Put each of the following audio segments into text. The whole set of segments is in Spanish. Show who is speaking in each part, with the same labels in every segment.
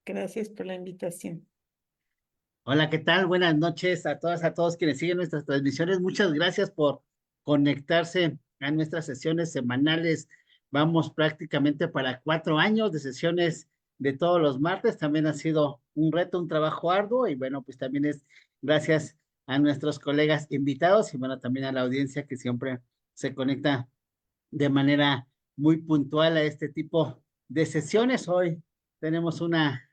Speaker 1: Gracias por la invitación.
Speaker 2: Hola, ¿qué tal? Buenas noches a todas, a todos quienes siguen nuestras transmisiones. Muchas gracias por conectarse a nuestras sesiones semanales. Vamos prácticamente para 4 años de sesiones de todos los martes. También ha sido un reto, un trabajo arduo y bueno, pues también es gracias a nuestros colegas invitados y bueno, también a la audiencia que siempre se conecta de manera muy puntual a este tipo de sesiones. Hoy tenemos una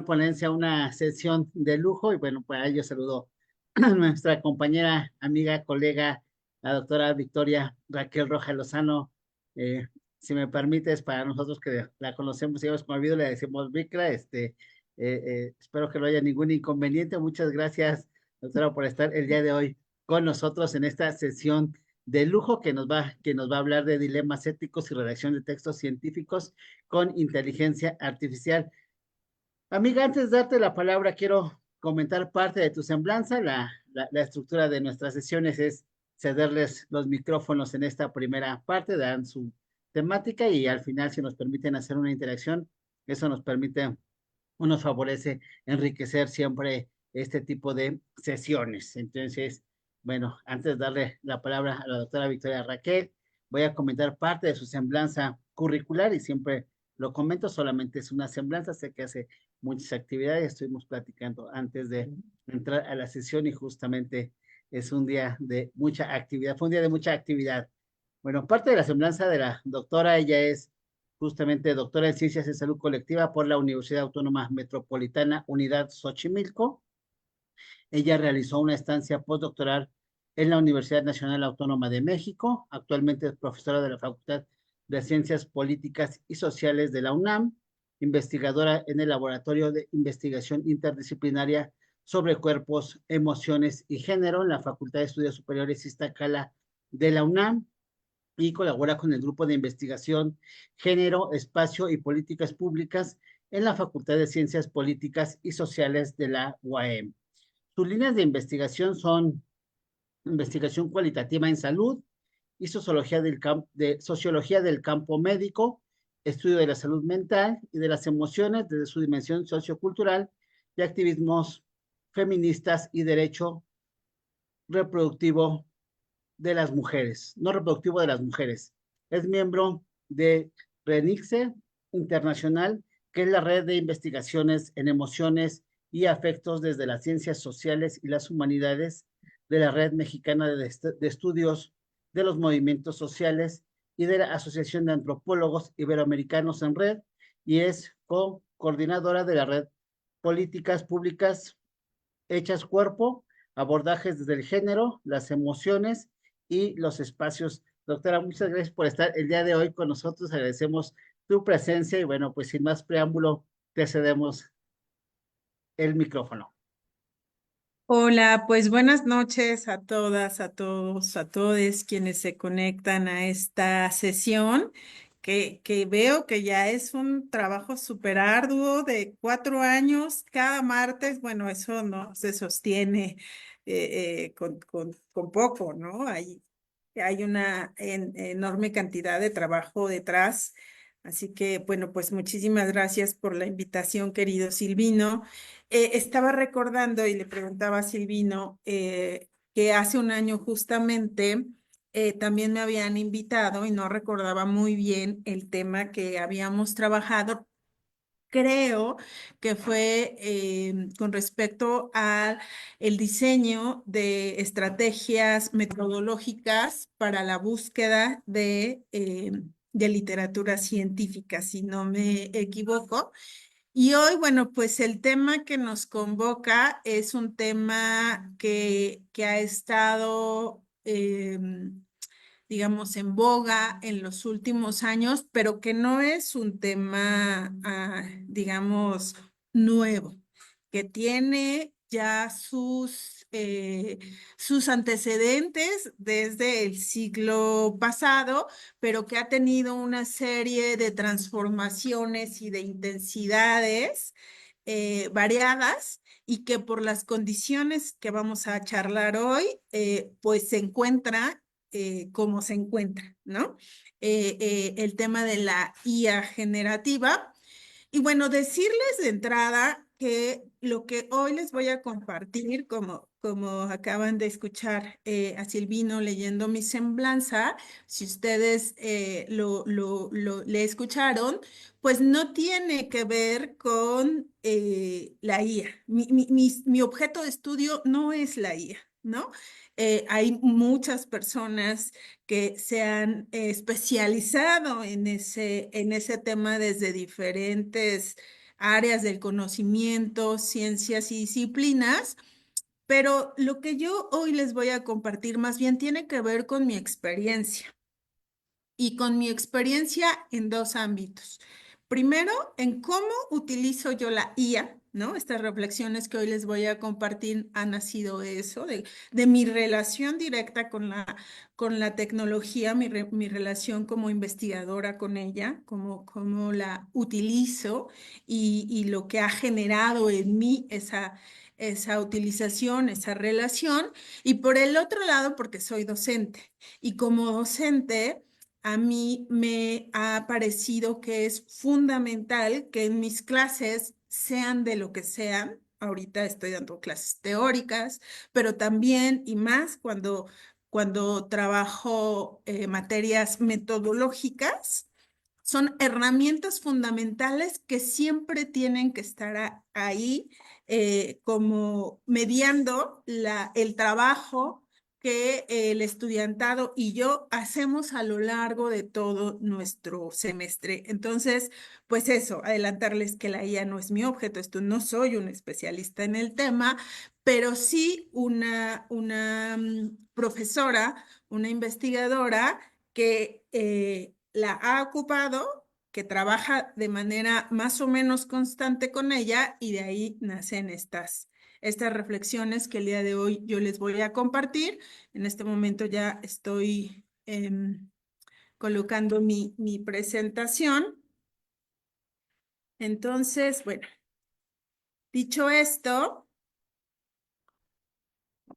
Speaker 2: ponencia, una sesión de lujo y bueno, pues ahí yo saludo a nuestra compañera, amiga, colega, la doctora Victoria Raquel Roja Lozano. Eh, si me permites, para nosotros que la conocemos y hemos convivido, le decimos Vicra, espero que no haya ningún inconveniente. Muchas gracias, doctora, por estar el día de hoy con nosotros en esta sesión de lujo que nos va a hablar de dilemas éticos y redacción de textos científicos con inteligencia artificial. Amiga, antes de darte la palabra, quiero comentar parte de tu semblanza. La estructura de nuestras sesiones es cederles los micrófonos en esta primera parte, dan su temática y al final, si nos permiten hacer una interacción, eso nos permite o nos favorece enriquecer siempre este tipo de sesiones. Entonces, bueno, antes de darle la palabra a la doctora Victoria Raquel, voy a comentar parte de su semblanza curricular y siempre lo comento, solamente es una semblanza, sé que hace muchas actividades, estuvimos platicando antes de entrar a la sesión y justamente es un día de mucha actividad, fue un día de mucha actividad. Bueno, parte de la semblanza de la doctora, ella es justamente doctora en Ciencias de Salud Colectiva por la Universidad Autónoma Metropolitana Unidad Xochimilco. Ella realizó una estancia postdoctoral en la Universidad Nacional Autónoma de México. Actualmente es profesora de la Facultad de Ciencias Políticas y Sociales de la UNAM, investigadora en el Laboratorio de Investigación Interdisciplinaria sobre Cuerpos, Emociones y Género en la Facultad de Estudios Superiores Iztacala de la UNAM y colabora con el Grupo de Investigación Género, Espacio y Políticas Públicas en la Facultad de Ciencias Políticas y Sociales de la UAM. Sus líneas de investigación son investigación cualitativa en salud y sociología del campo médico, estudio de la salud mental y de las emociones desde su dimensión sociocultural y activismos feministas y derecho reproductivo de las mujeres, no reproductivo de las mujeres. Es miembro de RENICE Internacional, que es la red de investigaciones en emociones y afectos desde las ciencias sociales y las humanidades de la Red Mexicana de Estudios de los Movimientos Sociales y de la Asociación de Antropólogos Iberoamericanos en Red, y es coordinadora de la red Políticas Públicas Hechas Cuerpo, abordajes desde el género, las emociones y los espacios. Doctora, muchas gracias por estar el día de hoy con nosotros. Agradecemos tu presencia y bueno, pues sin más preámbulo, te cedemos el micrófono.
Speaker 1: Hola, pues buenas noches a todas, a todos, a todos quienes se conectan a esta sesión, que veo que ya es un trabajo súper arduo de 4 años cada martes. Bueno, eso no se sostiene con poco, ¿no? Hay una enorme cantidad de trabajo detrás. Así que, bueno, pues muchísimas gracias por la invitación, querido Silvino. Estaba recordando y le preguntaba a Silvino que hace un año justamente también me habían invitado y no recordaba muy bien el tema que habíamos trabajado. Creo que fue con respecto a el diseño de estrategias metodológicas para la búsqueda de literatura científica, si no me equivoco. Y hoy, bueno, pues el tema que nos convoca es un tema que ha estado, digamos, en boga en los últimos años, pero que no es un tema, digamos, nuevo, que tiene ya sus antecedentes desde el siglo pasado, pero que ha tenido una serie de transformaciones y de intensidades variadas y que por las condiciones que vamos a charlar hoy, pues se encuentra como se encuentra, ¿no? El tema de la IA generativa. Y bueno, decirles de entrada que lo que hoy les voy a compartir, como acaban de escuchar a Silvino leyendo mi semblanza, si ustedes le escucharon, pues no tiene que ver con la IA. Mi objeto de estudio no es la IA, ¿no? Hay muchas personas que se han especializado en ese tema desde diferentes áreas del conocimiento, ciencias y disciplinas, pero lo que yo hoy les voy a compartir más bien tiene que ver con mi experiencia y con mi experiencia en dos ámbitos. Primero, en cómo utilizo yo la IA, ¿no? Estas reflexiones que hoy les voy a compartir han nacido de eso, de mi relación directa con la tecnología, mi relación como investigadora con ella, cómo la utilizo y lo que ha generado en mí esa utilización, esa relación. Y por el otro lado, porque soy docente. Y como docente, a mí me ha parecido que es fundamental que en mis clases, sean de lo que sean, ahorita estoy dando clases teóricas, pero también y más cuando trabajo materias metodológicas, son herramientas fundamentales que siempre tienen que estar ahí como mediando el trabajo que el estudiantado y yo hacemos a lo largo de todo nuestro semestre. Entonces, pues eso, adelantarles que la IA no es mi objeto, esto no soy un especialista en el tema, pero sí una profesora, una investigadora que la ha ocupado, que trabaja de manera más o menos constante con ella y de ahí nacen estas reflexiones que el día de hoy yo les voy a compartir. En este momento ya estoy colocando mi presentación. Entonces, bueno, dicho esto,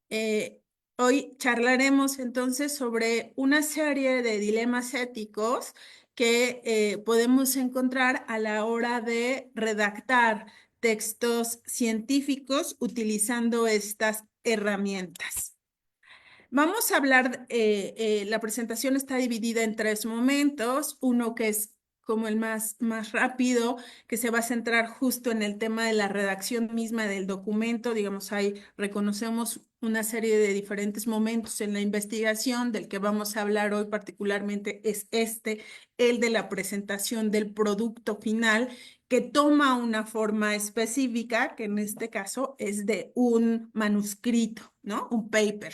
Speaker 1: Eh, hoy charlaremos entonces sobre una serie de dilemas éticos que podemos encontrar a la hora de redactar textos científicos utilizando estas herramientas. Vamos a hablar, la presentación está dividida en tres momentos, uno que es como el más rápido, que se va a centrar justo en el tema de la redacción misma del documento, digamos, ahí reconocemos una serie de diferentes momentos en la investigación, del que vamos a hablar hoy particularmente es el de la presentación del producto final, que toma una forma específica, que en este caso es de un manuscrito, ¿no? Un paper.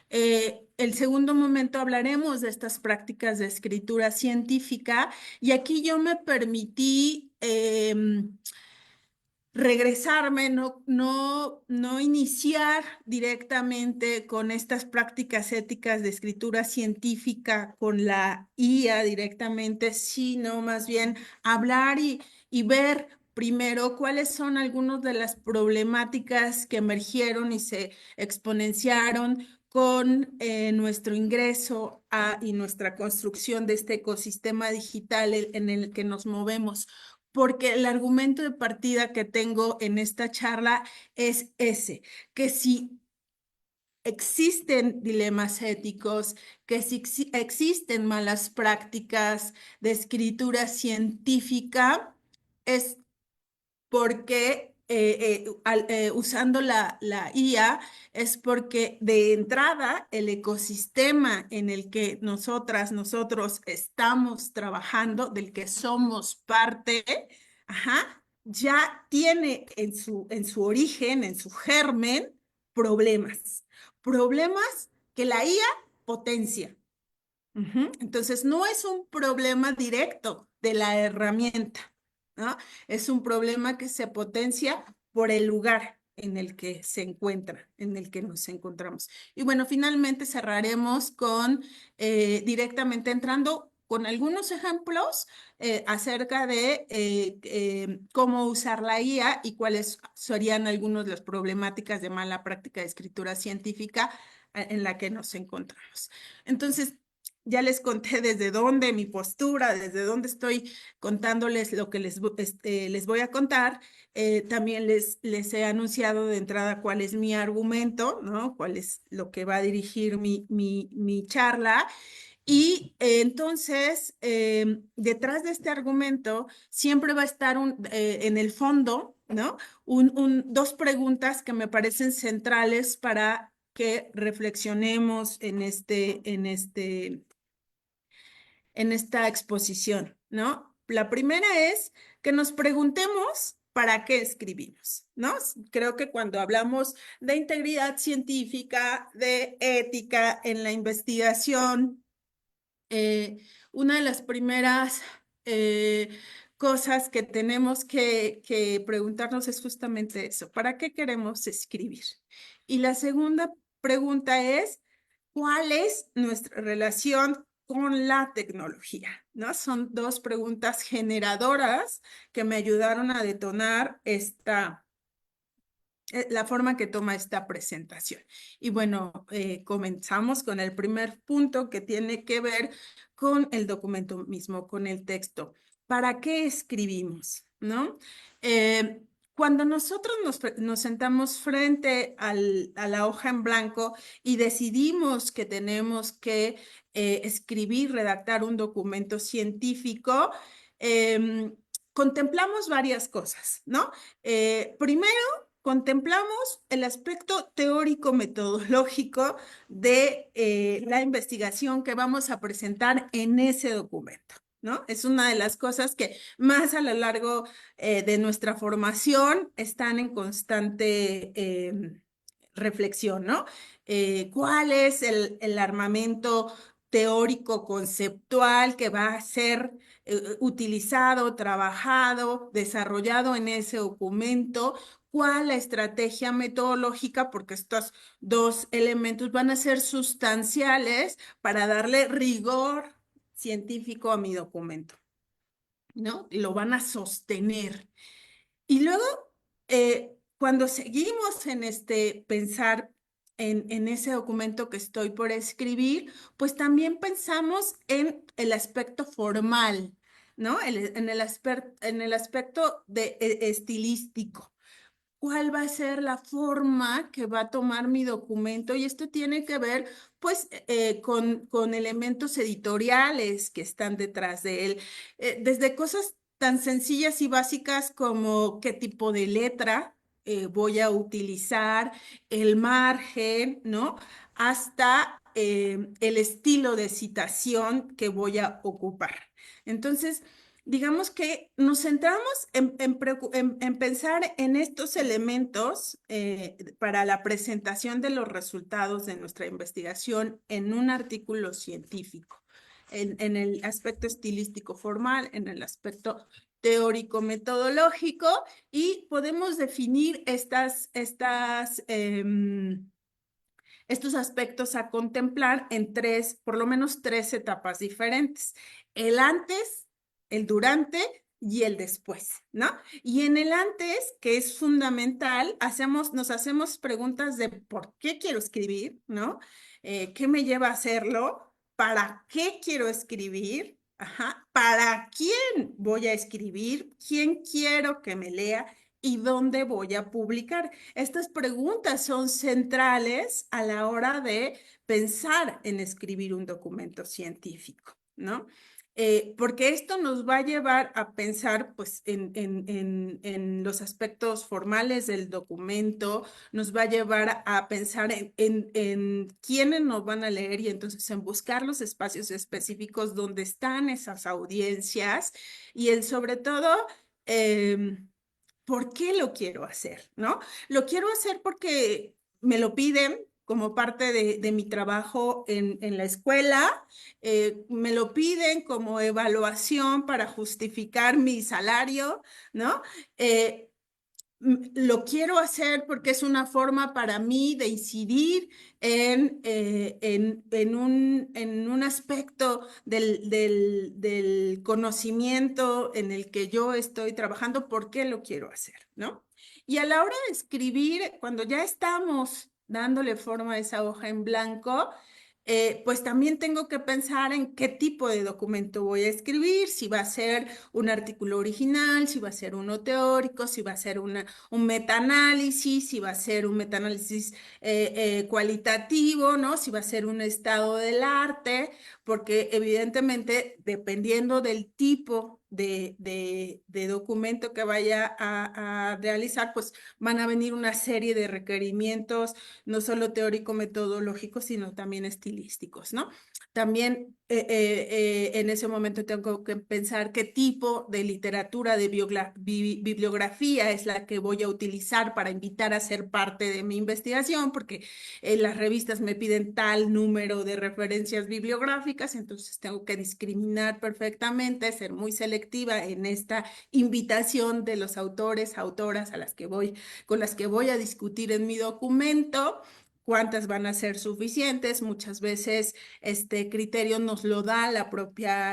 Speaker 1: El segundo momento hablaremos de estas prácticas de escritura científica y aquí yo me permití regresarme, no iniciar directamente con estas prácticas éticas de escritura científica con la IA directamente, sino más bien hablar y ver primero cuáles son algunas de las problemáticas que emergieron y se exponenciaron con nuestro ingreso y nuestra construcción de este ecosistema digital en el que nos movemos, porque el argumento de partida que tengo en esta charla es ese, que si existen dilemas éticos, que si existen malas prácticas de escritura científica, es porque usando la IA es porque de entrada el ecosistema en el que nosotros estamos trabajando, del que somos parte, ajá, ya tiene en su origen, en su germen, problemas. Problemas que la IA potencia. Ujú. Entonces, no es un problema directo de la herramienta, ¿no? Es un problema que se potencia por el lugar en el que se encuentra, en el que nos encontramos. Y bueno, finalmente cerraremos con directamente entrando con algunos ejemplos acerca de cómo usar la IA y cuáles serían algunas de las problemáticas de mala práctica de escritura científica en la que nos encontramos. Entonces, ya les conté desde dónde mi postura, desde dónde estoy contándoles lo que les voy a contar. También les he anunciado de entrada cuál es mi argumento, ¿no? Cuál es lo que va a dirigir mi charla. Y entonces, detrás de este argumento siempre va a estar en el fondo, ¿no? Dos preguntas que me parecen centrales para que reflexionemos en esta exposición, ¿no? La primera es que nos preguntemos para qué escribimos, ¿no? Creo que cuando hablamos de integridad científica, de ética en la investigación, eh, una de las primeras eh, cosas que tenemos que preguntarnos es justamente eso, ¿para qué queremos escribir? Y la segunda pregunta es, ¿cuál es nuestra relación con la tecnología? ¿No? Son dos preguntas generadoras que me ayudaron a detonar la forma que toma esta presentación. Y bueno, comenzamos con el primer punto que tiene que ver con el documento mismo, con el texto. ¿Para qué escribimos? ¿No? Cuando nosotros nos sentamos frente a la hoja en blanco y decidimos que tenemos que escribir, redactar un documento científico, contemplamos varias cosas, ¿no? Primero, contemplamos el aspecto teórico-metodológico de la investigación que vamos a presentar en ese documento, ¿no? Es una de las cosas que más a lo largo de nuestra formación están en constante reflexión, ¿no? ¿Cuál es el armamento teórico conceptual que va a ser utilizado, trabajado, desarrollado en ese documento? ¿Cuál la estrategia metodológica? Porque estos dos elementos van a ser sustanciales para darle rigor científico a mi documento, ¿no? Y lo van a sostener. Y luego, cuando seguimos en este pensar en ese documento que estoy por escribir, pues también pensamos en el aspecto formal, ¿no? En el aspecto estilístico. ¿Cuál va a ser la forma que va a tomar mi documento? Y esto tiene que ver, pues, con elementos editoriales que están detrás de él, desde cosas tan sencillas y básicas como qué tipo de letra voy a utilizar, el margen, ¿no? Hasta el estilo de citación que voy a ocupar. Entonces, digamos que nos centramos en pensar en estos elementos para la presentación de los resultados de nuestra investigación en un artículo científico, en el aspecto estilístico formal, en el aspecto teórico metodológico, y podemos definir estos aspectos a contemplar en por lo menos tres etapas diferentes: el antes, el durante y el después, ¿no? Y en el antes, que es fundamental, nos hacemos preguntas de por qué quiero escribir, ¿no? ¿Qué me lleva a hacerlo? ¿Para qué quiero escribir? Ajá. ¿Para quién voy a escribir? ¿Quién quiero que me lea? ¿Y dónde voy a publicar? Estas preguntas son centrales a la hora de pensar en escribir un documento científico, ¿no? Porque esto nos va a llevar a pensar, pues, en los aspectos formales del documento, nos va a llevar a pensar en quiénes nos van a leer, y entonces en buscar los espacios específicos donde están esas audiencias, y sobre todo, ¿por qué lo quiero hacer? ¿No? Lo quiero hacer porque me lo piden como parte de mi trabajo en la escuela, me lo piden como evaluación para justificar mi salario, ¿no? Eh, lo quiero hacer porque es una forma para mí de incidir en un aspecto del conocimiento en el que yo estoy trabajando. ¿Por qué lo quiero hacer? ¿No? Y a la hora de escribir, cuando ya estamos dándole forma a esa hoja en blanco, pues también tengo que pensar en qué tipo de documento voy a escribir, si va a ser un artículo original, si va a ser uno teórico, si va a ser un metaanálisis, si va a ser un metaanálisis cualitativo, ¿no? Si va a ser un estado del arte, porque evidentemente, dependiendo del tipo de documento que vaya a realizar, pues van a venir una serie de requerimientos, no solo teórico-metodológicos, sino también estilísticos, ¿no? También en ese momento tengo que pensar qué tipo de literatura, de bibliografía es la que voy a utilizar para invitar a ser parte de mi investigación, porque las revistas me piden tal número de referencias bibliográficas, entonces tengo que discriminar perfectamente, ser muy selectiva en esta invitación de los autores, autoras con las que voy a discutir en mi documento. ¿Cuántas van a ser suficientes? Muchas veces este criterio nos lo da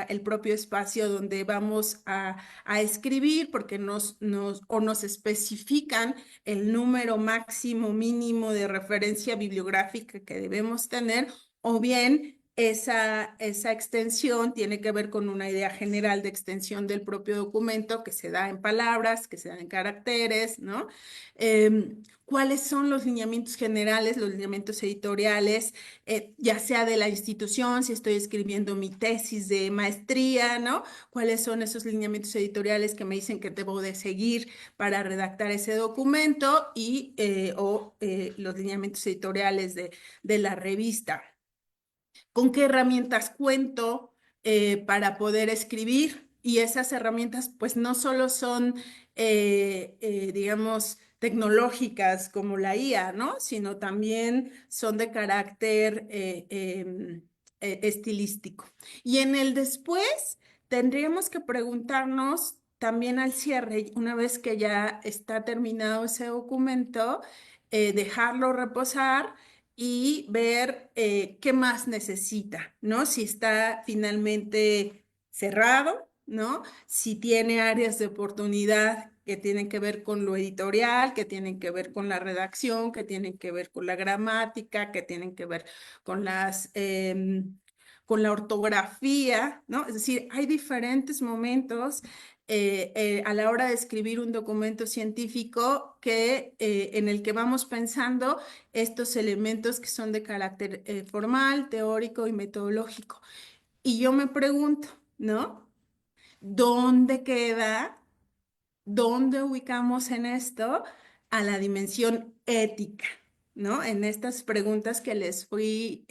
Speaker 1: el propio espacio donde vamos a escribir, porque nos especifican el número máximo mínimo de referencia bibliográfica que debemos tener, o bien esa extensión tiene que ver con una idea general de extensión del propio documento que se da en palabras, que se da en caracteres, ¿no? ¿Cuáles son los lineamientos generales, los lineamientos editoriales, ya sea de la institución, si estoy escribiendo mi tesis de maestría, ¿no? ¿Cuáles son esos lineamientos editoriales que me dicen que debo de seguir para redactar ese documento o los lineamientos editoriales de la revista? ¿Con qué herramientas cuento para poder escribir? Y esas herramientas pues no solo son, digamos, tecnológicas como la IA, ¿no? Sino también son de carácter estilístico. Y en el después tendríamos que preguntarnos también al cierre, una vez que ya está terminado ese documento, dejarlo reposar y ver qué más necesita, ¿no? Si está finalmente cerrado, ¿no? Si tiene áreas de oportunidad que tienen que ver con lo editorial, que tienen que ver con la redacción, que tienen que ver con la gramática, que tienen que ver con con la ortografía, ¿no? Es decir, hay diferentes momentos a la hora de escribir un documento científico en el que vamos pensando estos elementos que son de carácter formal, teórico y metodológico. Y yo me pregunto, ¿no? ¿Dónde queda, dónde ubicamos en esto a la dimensión ética? ¿No? En estas preguntas que fui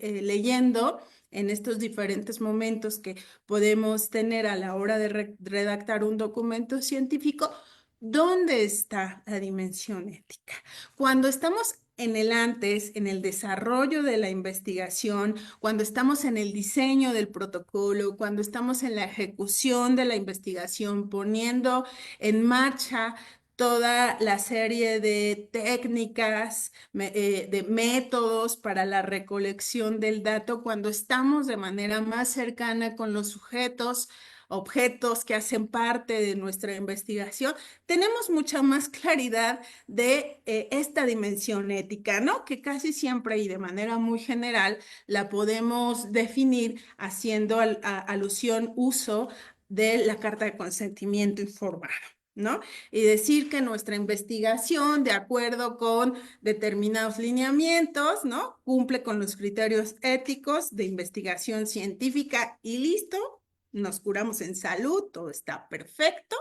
Speaker 1: leyendo en estos diferentes momentos que podemos tener a la hora de redactar un documento científico, ¿dónde está la dimensión ética? Cuando estamos en el antes, en el desarrollo de la investigación, cuando estamos en el diseño del protocolo, cuando estamos en la ejecución de la investigación, poniendo en marcha toda la serie de técnicas, de métodos para la recolección del dato, cuando estamos de manera más cercana con los sujetos, objetos que hacen parte de nuestra investigación, tenemos mucha más claridad de esta dimensión ética, ¿no? Que casi siempre y de manera muy general la podemos definir haciendo alusión, uso de la carta de consentimiento informado, ¿no? Y decir que nuestra investigación, de acuerdo con determinados lineamientos, ¿no? Cumple con los criterios éticos de investigación científica y listo, nos curamos en salud, todo está perfecto.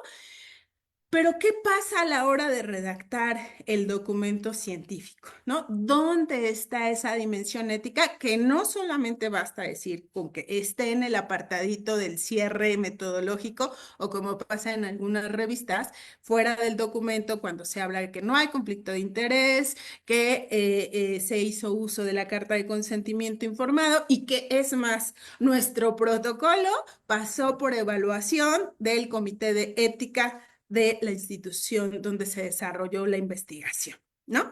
Speaker 1: Pero ¿qué pasa a la hora de redactar el documento científico? ¿No? ¿Dónde está esa dimensión ética que no solamente basta decir con que esté en el apartadito del cierre metodológico o como pasa en algunas revistas, fuera del documento cuando se habla de que no hay conflicto de interés, que se hizo uso de la carta de consentimiento informado y que es más, nuestro protocolo pasó por evaluación del Comité de Ética de la institución donde se desarrolló la investigación, ¿no?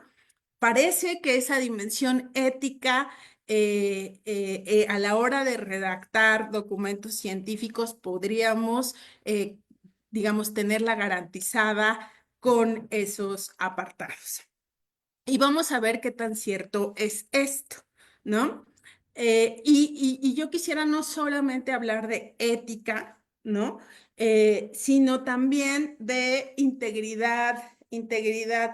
Speaker 1: Parece que esa dimensión ética a la hora de redactar documentos científicos podríamos, digamos, tenerla garantizada con esos apartados. Y vamos a ver qué tan cierto es esto, ¿no? Y yo quisiera no solamente hablar de ética, ¿no? Sino también de integridad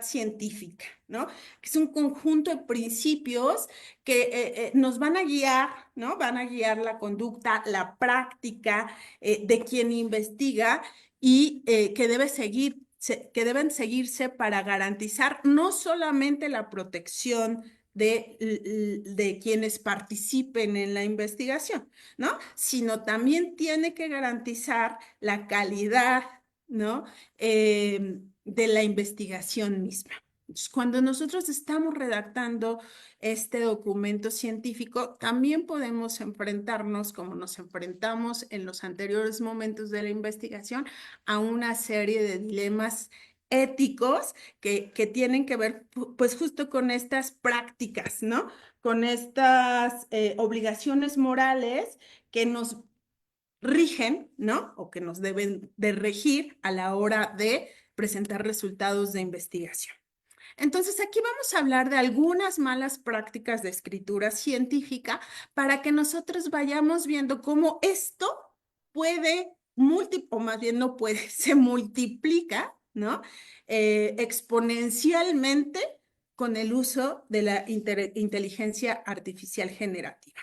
Speaker 1: científica, ¿no? Que es un conjunto de principios que nos van a guiar, ¿no? Van a guiar la conducta, la práctica de quien investiga y que deben seguirse para garantizar no solamente la protección de quienes participen en la investigación, ¿no? Sino también tiene que garantizar la calidad, ¿no? De la investigación misma. Entonces, cuando nosotros estamos redactando este documento científico, también podemos enfrentarnos, como nos enfrentamos en los anteriores momentos de la investigación, a una serie de dilemas éticos que tienen que ver pues justo con estas prácticas, ¿no? Con estas obligaciones morales que nos rigen, ¿no? O que nos deben de regir a la hora de presentar resultados de investigación. Entonces, aquí vamos a hablar de algunas malas prácticas de escritura científica para que nosotros vayamos viendo cómo esto puede, o más bien no puede, se multiplica, ¿no? Exponencialmente con el uso de la inteligencia artificial generativa.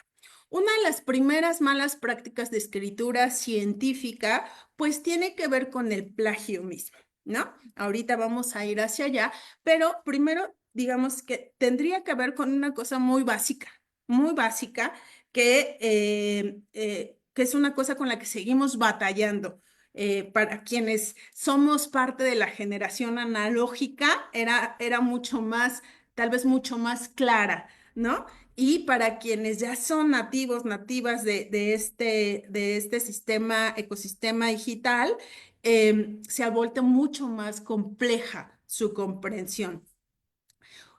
Speaker 1: Una de las primeras malas prácticas de escritura científica, pues tiene que ver con el plagio mismo, ¿no? Ahorita vamos a ir hacia allá, pero primero, digamos que tendría que ver con una cosa muy básica, que es una cosa con la que seguimos batallando. Para quienes somos parte de la generación analógica, era mucho más, tal vez mucho más clara, ¿no? Y para quienes ya son nativas de este sistema, ecosistema digital, se ha vuelto mucho más compleja su comprensión.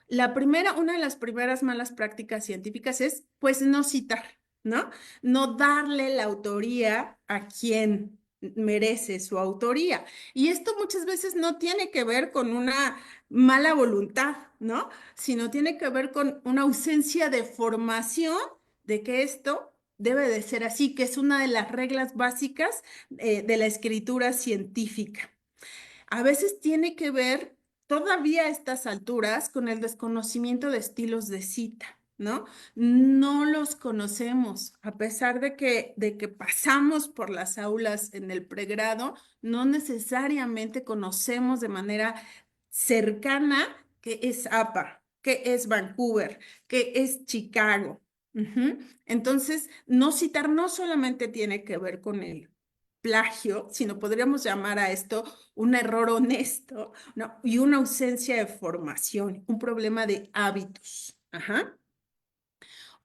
Speaker 1: Una de las primeras malas prácticas científicas es, pues, no citar, ¿no? No darle la autoría a quien merece su autoría. Y esto muchas veces no tiene que ver con una mala voluntad, ¿no? Sino tiene que ver con una ausencia de formación de que esto debe de ser así, que es una de las reglas básicas de la escritura científica. A veces tiene que ver, todavía a estas alturas, con el desconocimiento de estilos de cita, ¿no? No los conocemos, a pesar de que pasamos por las aulas en el pregrado, no necesariamente conocemos de manera cercana qué es APA, qué es Vancouver, qué es Chicago. Ujú. Entonces, no citar no solamente tiene que ver con el plagio, sino podríamos llamar a esto un error honesto, ¿no? Y una ausencia de formación, un problema de hábitos. Ajá.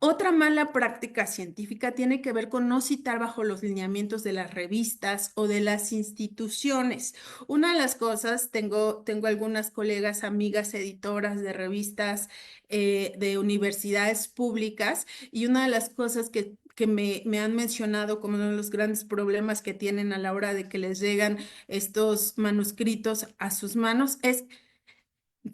Speaker 1: Otra mala práctica científica tiene que ver con no citar bajo los lineamientos de las revistas o de las instituciones. Una de las cosas, tengo algunas colegas, amigas, editoras de revistas de universidades públicas, y una de las cosas que me han mencionado como uno de los grandes problemas que tienen a la hora de que les llegan estos manuscritos a sus manos es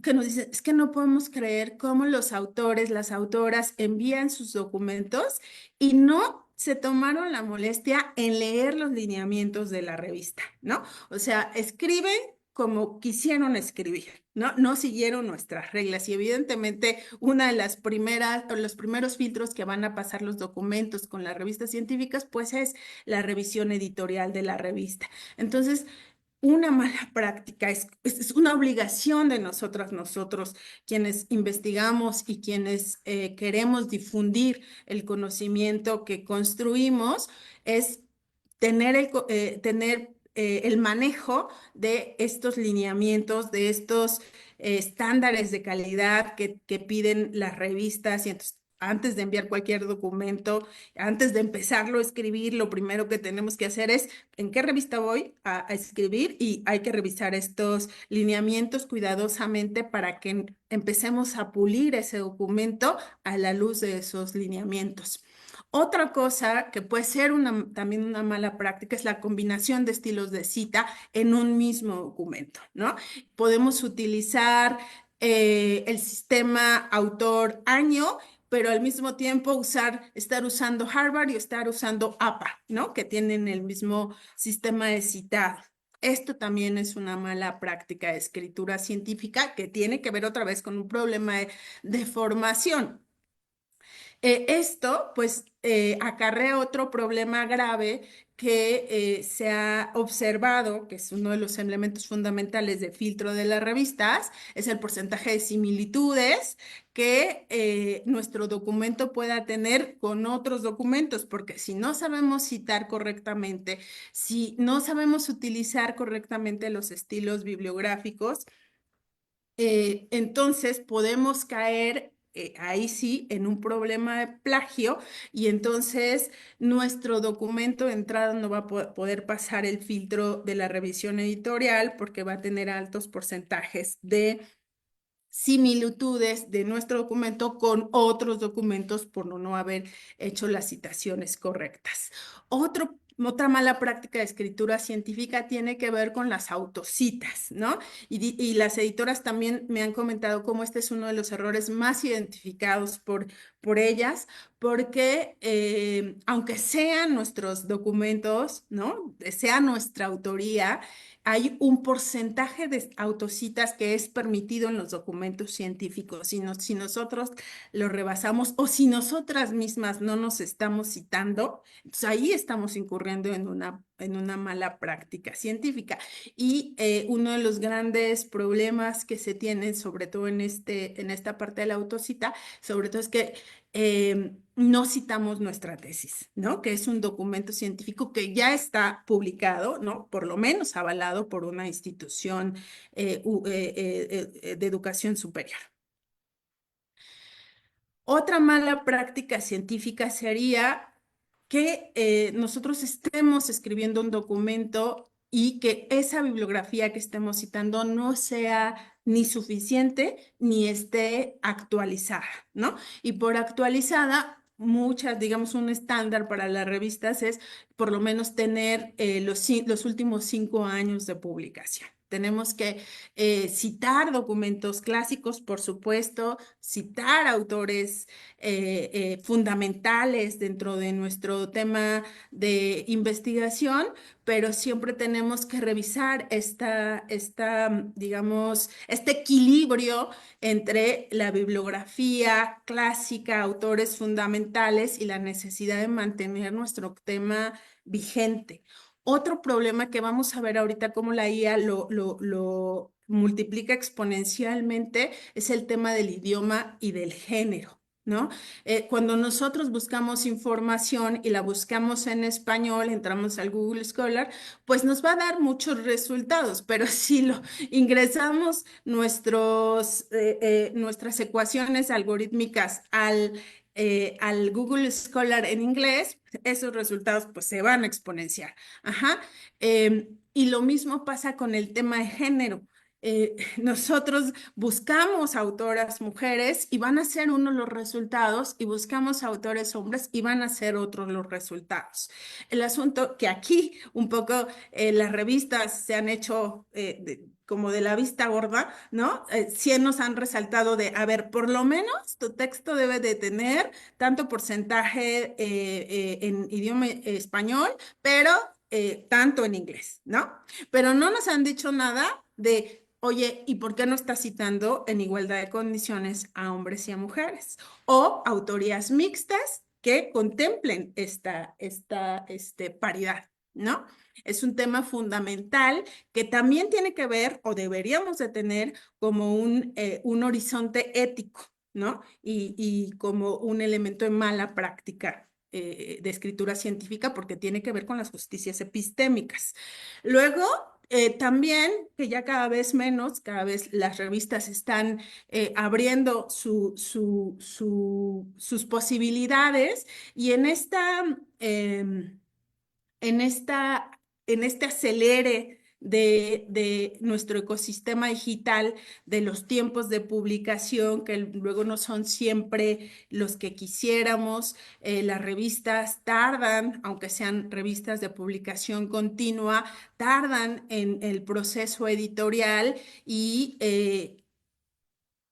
Speaker 1: que nos dice, es que no podemos creer cómo los autores, las autoras envían sus documentos y no se tomaron la molestia en leer los lineamientos de la revista, ¿no? O sea, escriben como quisieron escribir, ¿no? No siguieron nuestras reglas y evidentemente una de las primeras o los primeros filtros que van a pasar los documentos con las revistas científicas, pues es la revisión editorial de la revista. Entonces, una mala práctica, es una obligación de nosotros, quienes investigamos y quienes queremos difundir el conocimiento que construimos, es tener el manejo de estos lineamientos, de estos estándares de calidad que piden las revistas. Y entonces, antes de enviar cualquier documento, antes de empezarlo a escribir, lo primero que tenemos que hacer es en qué revista voy a escribir, y hay que revisar estos lineamientos cuidadosamente para que empecemos a pulir ese documento a la luz de esos lineamientos. Otra cosa que puede ser también una mala práctica es la combinación de estilos de cita en un mismo documento, ¿no? Podemos utilizar el sistema autor-año pero al mismo tiempo estar usando Harvard y estar usando APA, ¿no? Que tienen el mismo sistema de citado. Esto también es una mala práctica de escritura científica que tiene que ver otra vez con un problema de formación. Esto, pues, acarrea otro problema grave que se ha observado, que es uno de los elementos fundamentales de filtro de las revistas, es el porcentaje de similitudes que nuestro documento pueda tener con otros documentos, porque si no sabemos citar correctamente, si no sabemos utilizar correctamente los estilos bibliográficos, entonces podemos caer ahí sí en un problema de plagio y entonces nuestro documento de entrada no va a poder pasar el filtro de la revisión editorial porque va a tener altos porcentajes de similitudes de nuestro documento con otros documentos por no haber hecho las citaciones correctas. Otra mala práctica de escritura científica tiene que ver con las autocitas, ¿no? Y las editoras también me han comentado cómo este es uno de los errores más identificados por ellas, porque aunque sean nuestros documentos, ¿no? Sea nuestra autoría, hay un porcentaje de autocitas que es permitido en los documentos científicos. Si nosotros lo rebasamos o si nosotras mismas no nos estamos citando, entonces ahí estamos incurriendo en una mala práctica científica. Y uno de los grandes problemas que se tienen, sobre todo en esta parte de la autocita, sobre todo es que no citamos nuestra tesis, ¿no? Que es un documento científico que ya está publicado, ¿no? Por lo menos avalado por una institución de educación superior. Otra mala práctica científica sería que nosotros estemos escribiendo un documento y que esa bibliografía que estemos citando no sea ni suficiente ni esté actualizada, ¿no? Y por actualizada, muchas, digamos, un estándar para las revistas es por lo menos tener los últimos 5 años de publicación. Tenemos que citar documentos clásicos, por supuesto, citar autores fundamentales dentro de nuestro tema de investigación, pero siempre tenemos que revisar digamos, este equilibrio entre la bibliografía clásica, autores fundamentales y la necesidad de mantener nuestro tema vigente. Otro problema que vamos a ver ahorita cómo la IA lo multiplica exponencialmente es el tema del idioma y del género, ¿no? Cuando nosotros buscamos información y la buscamos en español, entramos al Google Scholar, pues nos va a dar muchos resultados, pero si lo ingresamos nuestras ecuaciones algorítmicas al Google Scholar en inglés, esos resultados pues se van a exponenciar. Ajá. Y lo mismo pasa con el tema de género. Nosotros buscamos autoras mujeres y van a ser unos los resultados y buscamos autores hombres y van a ser otros los resultados. El asunto que aquí un poco las revistas se han hecho como de la vista gorda, ¿no? Sí nos han resaltado de, a ver, por lo menos tu texto debe de tener tanto porcentaje en idioma español, pero tanto en inglés, ¿no? Pero no nos han dicho nada de, oye, ¿y por qué no estás citando en igualdad de condiciones a hombres y a mujeres? O autorías mixtas que contemplen paridad, ¿no? Es un tema fundamental que también tiene que ver o deberíamos de tener como un horizonte ético, ¿no? Y como un elemento de mala práctica de escritura científica porque tiene que ver con las justicias epistémicas. Luego, también, que ya cada vez menos, cada vez las revistas están abriendo sus posibilidades y en esta, en este acelere de nuestro ecosistema digital, de los tiempos de publicación, que luego no son siempre los que quisiéramos. Las revistas tardan, aunque sean revistas de publicación continua, tardan en el proceso editorial y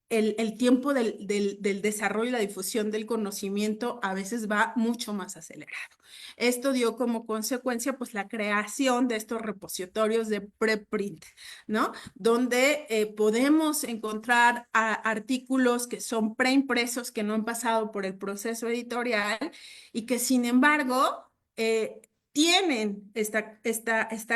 Speaker 1: el tiempo del desarrollo y la difusión del conocimiento a veces va mucho más acelerado. Esto dio como consecuencia pues la creación de estos repositorios de preprint, ¿no? Donde podemos encontrar artículos que son preimpresos, que no han pasado por el proceso editorial y que sin embargo tienen esta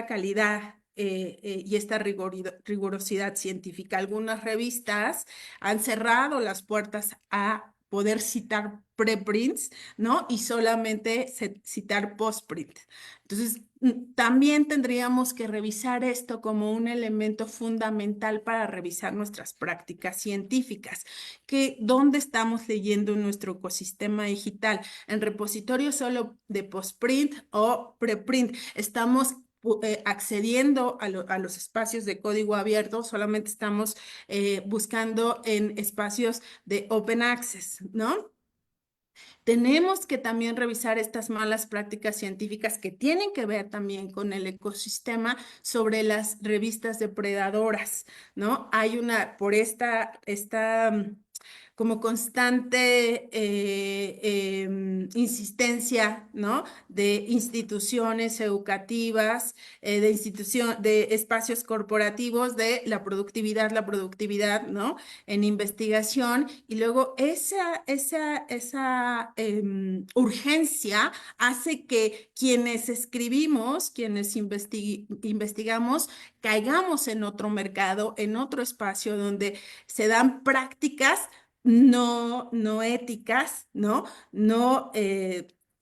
Speaker 1: calidad y esta rigurosidad científica. Algunas revistas han cerrado las puertas a poder citar preprints, ¿no? Y solamente citar postprint. Entonces, también tendríamos que revisar esto como un elemento fundamental para revisar nuestras prácticas científicas, que dónde estamos leyendo nuestro ecosistema digital, en repositorios solo de postprint o preprint. Estamos accediendo a los espacios de código abierto, solamente estamos buscando en espacios de open access, ¿no? Tenemos que también revisar estas malas prácticas científicas que tienen que ver también con el ecosistema sobre las revistas depredadoras, ¿no? Hay una, por esta como constante insistencia, ¿no? De instituciones educativas, de espacios corporativos, de la productividad, ¿no? En investigación y luego esa urgencia hace que quienes escribimos, quienes investigamos, caigamos en otro mercado, en otro espacio donde se dan prácticas no éticas, ¿no? No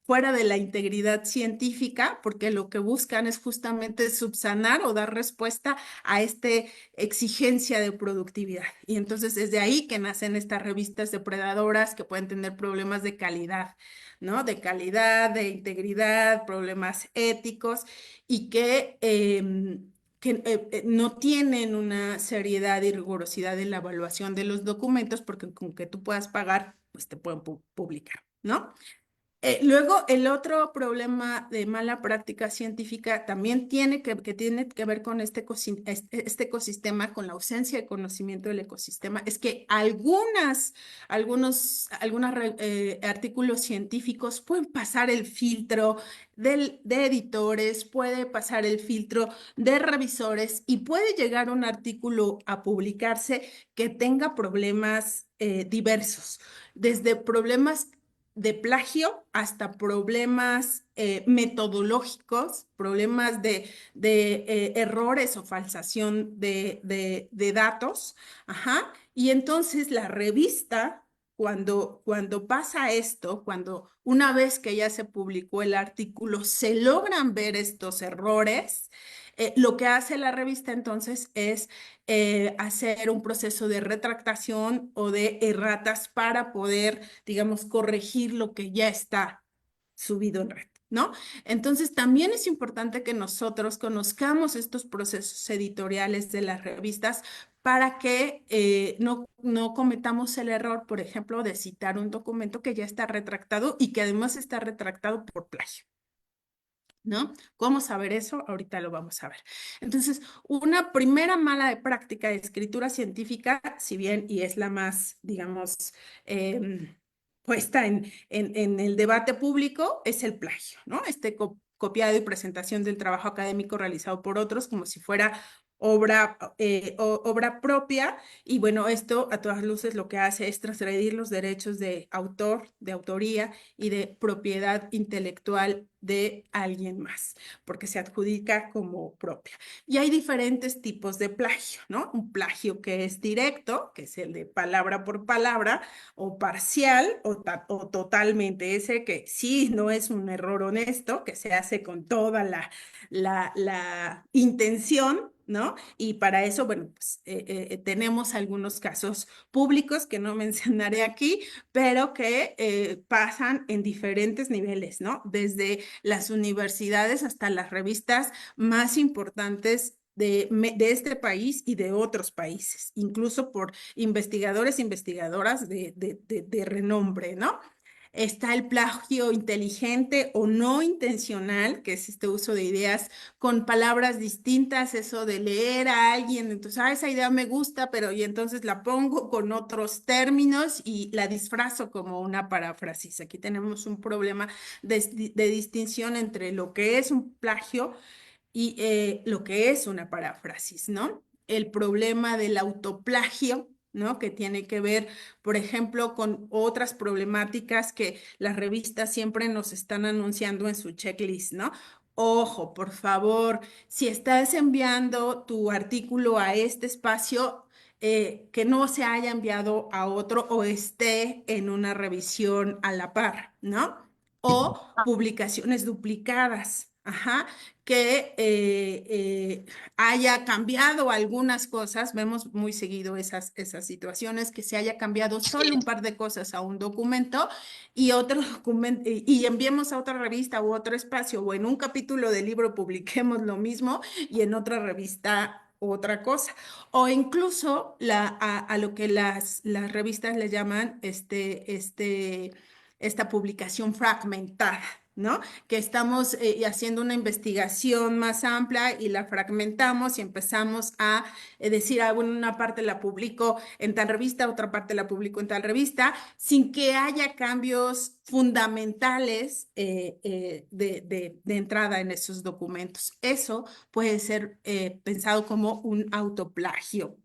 Speaker 1: fuera de la integridad científica, porque lo que buscan es justamente subsanar o dar respuesta a esta exigencia de productividad. Y entonces es de ahí que nacen estas revistas depredadoras que pueden tener problemas de calidad, ¿no? De calidad, de integridad, problemas éticos y que no tienen una seriedad y rigurosidad en la evaluación de los documentos porque con que tú puedas pagar, pues te pueden publicar, ¿no? Luego, el otro problema de mala práctica científica también tiene que ver con este ecosistema, con la ausencia de conocimiento del ecosistema, es que algunos artículos científicos pueden pasar el filtro de editores, puede pasar el filtro de revisores y puede llegar un artículo a publicarse que tenga problemas diversos, desde problemas de plagio hasta problemas metodológicos, problemas de errores o falsación de datos. Ajá. Y entonces la revista, cuando pasa esto, cuando una vez que ya se publicó el artículo, se logran ver estos errores, lo que hace la revista entonces es hacer un proceso de retractación o de erratas para poder, digamos, corregir lo que ya está subido en red, ¿no? Entonces, también es importante que nosotros conozcamos estos procesos editoriales de las revistas para que no cometamos el error, por ejemplo, de citar un documento que ya está retractado y que además está retractado por plagio. ¿No? ¿Cómo saber eso? Ahorita lo vamos a ver. Entonces, una primera mala de práctica de escritura científica, si bien y es la más, digamos, puesta en el debate público, es el plagio, ¿no? Copiado y presentación del trabajo académico realizado por otros como si fuera obra propia. Y bueno, esto a todas luces lo que hace es transgredir los derechos de autor, de autoría y de propiedad intelectual de alguien más, porque se adjudica como propia. Y hay diferentes tipos de plagio, ¿no? Un plagio que es directo, que es el de palabra por palabra, o parcial, o totalmente, ese que sí no es un error honesto, que se hace con toda la intención, ¿no? Y para eso, bueno, pues tenemos algunos casos públicos que no mencionaré aquí, pero que pasan en diferentes niveles, ¿no? Desde las universidades hasta las revistas más importantes de este país y de otros países, incluso por investigadores e investigadoras de renombre, ¿no? Está el plagio inteligente o no intencional, que es este uso de ideas con palabras distintas, eso de leer a alguien, entonces, esa idea me gusta, pero y entonces la pongo con otros términos y la disfrazo como una paráfrasis. Aquí tenemos un problema de distinción entre lo que es un plagio y lo que es una paráfrasis, ¿no? El problema del autoplagio, ¿no? Que tiene que ver, por ejemplo, con otras problemáticas que las revistas siempre nos están anunciando en su checklist, ¿no? Ojo, por favor, si estás enviando tu artículo a este espacio, que no se haya enviado a otro o esté en una revisión a la par, ¿no? O publicaciones duplicadas. Ajá, que haya cambiado algunas cosas, vemos muy seguido esas situaciones, que se haya cambiado solo un par de cosas a un documento y otro documento, y enviemos a otra revista u otro espacio, o en un capítulo del libro publiquemos lo mismo y en otra revista otra cosa, o incluso a lo que las revistas le llaman esta publicación fragmentada, ¿no? Que estamos haciendo una investigación más amplia y la fragmentamos y empezamos a decir, ah, bueno, una parte la publico en tal revista, otra parte la publico en tal revista, sin que haya cambios fundamentales de entrada en esos documentos. Eso puede ser pensado como un autoplagio.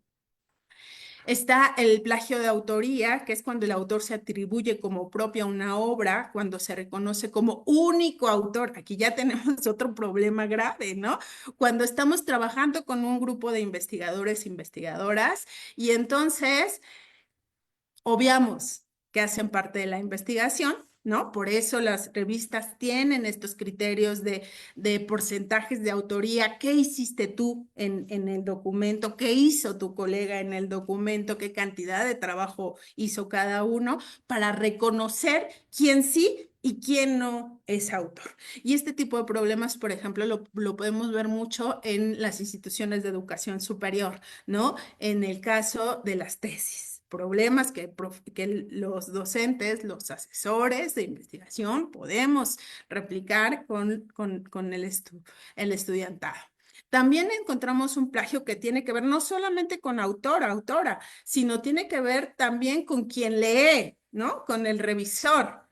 Speaker 1: Está el plagio de autoría, que es cuando el autor se atribuye como propia una obra, cuando se reconoce como único autor. Aquí ya tenemos otro problema grave, ¿no? Cuando estamos trabajando con un grupo de investigadores, investigadoras, y entonces obviamos que hacen parte de la investigación, ¿no? Por eso las revistas tienen estos criterios de porcentajes de autoría. ¿Qué hiciste tú en el documento? ¿Qué hizo tu colega en el documento? ¿Qué cantidad de trabajo hizo cada uno para reconocer quién sí y quién no es autor? Y este tipo de problemas, por ejemplo, lo podemos ver mucho en las instituciones de educación superior, ¿no? En el caso de las tesis. Problemas que los docentes, los asesores de investigación podemos replicar con el estudiantado. También encontramos un plagio que tiene que ver no solamente con autor, autora, sino tiene que ver también con quien lee, ¿no? Con el revisor.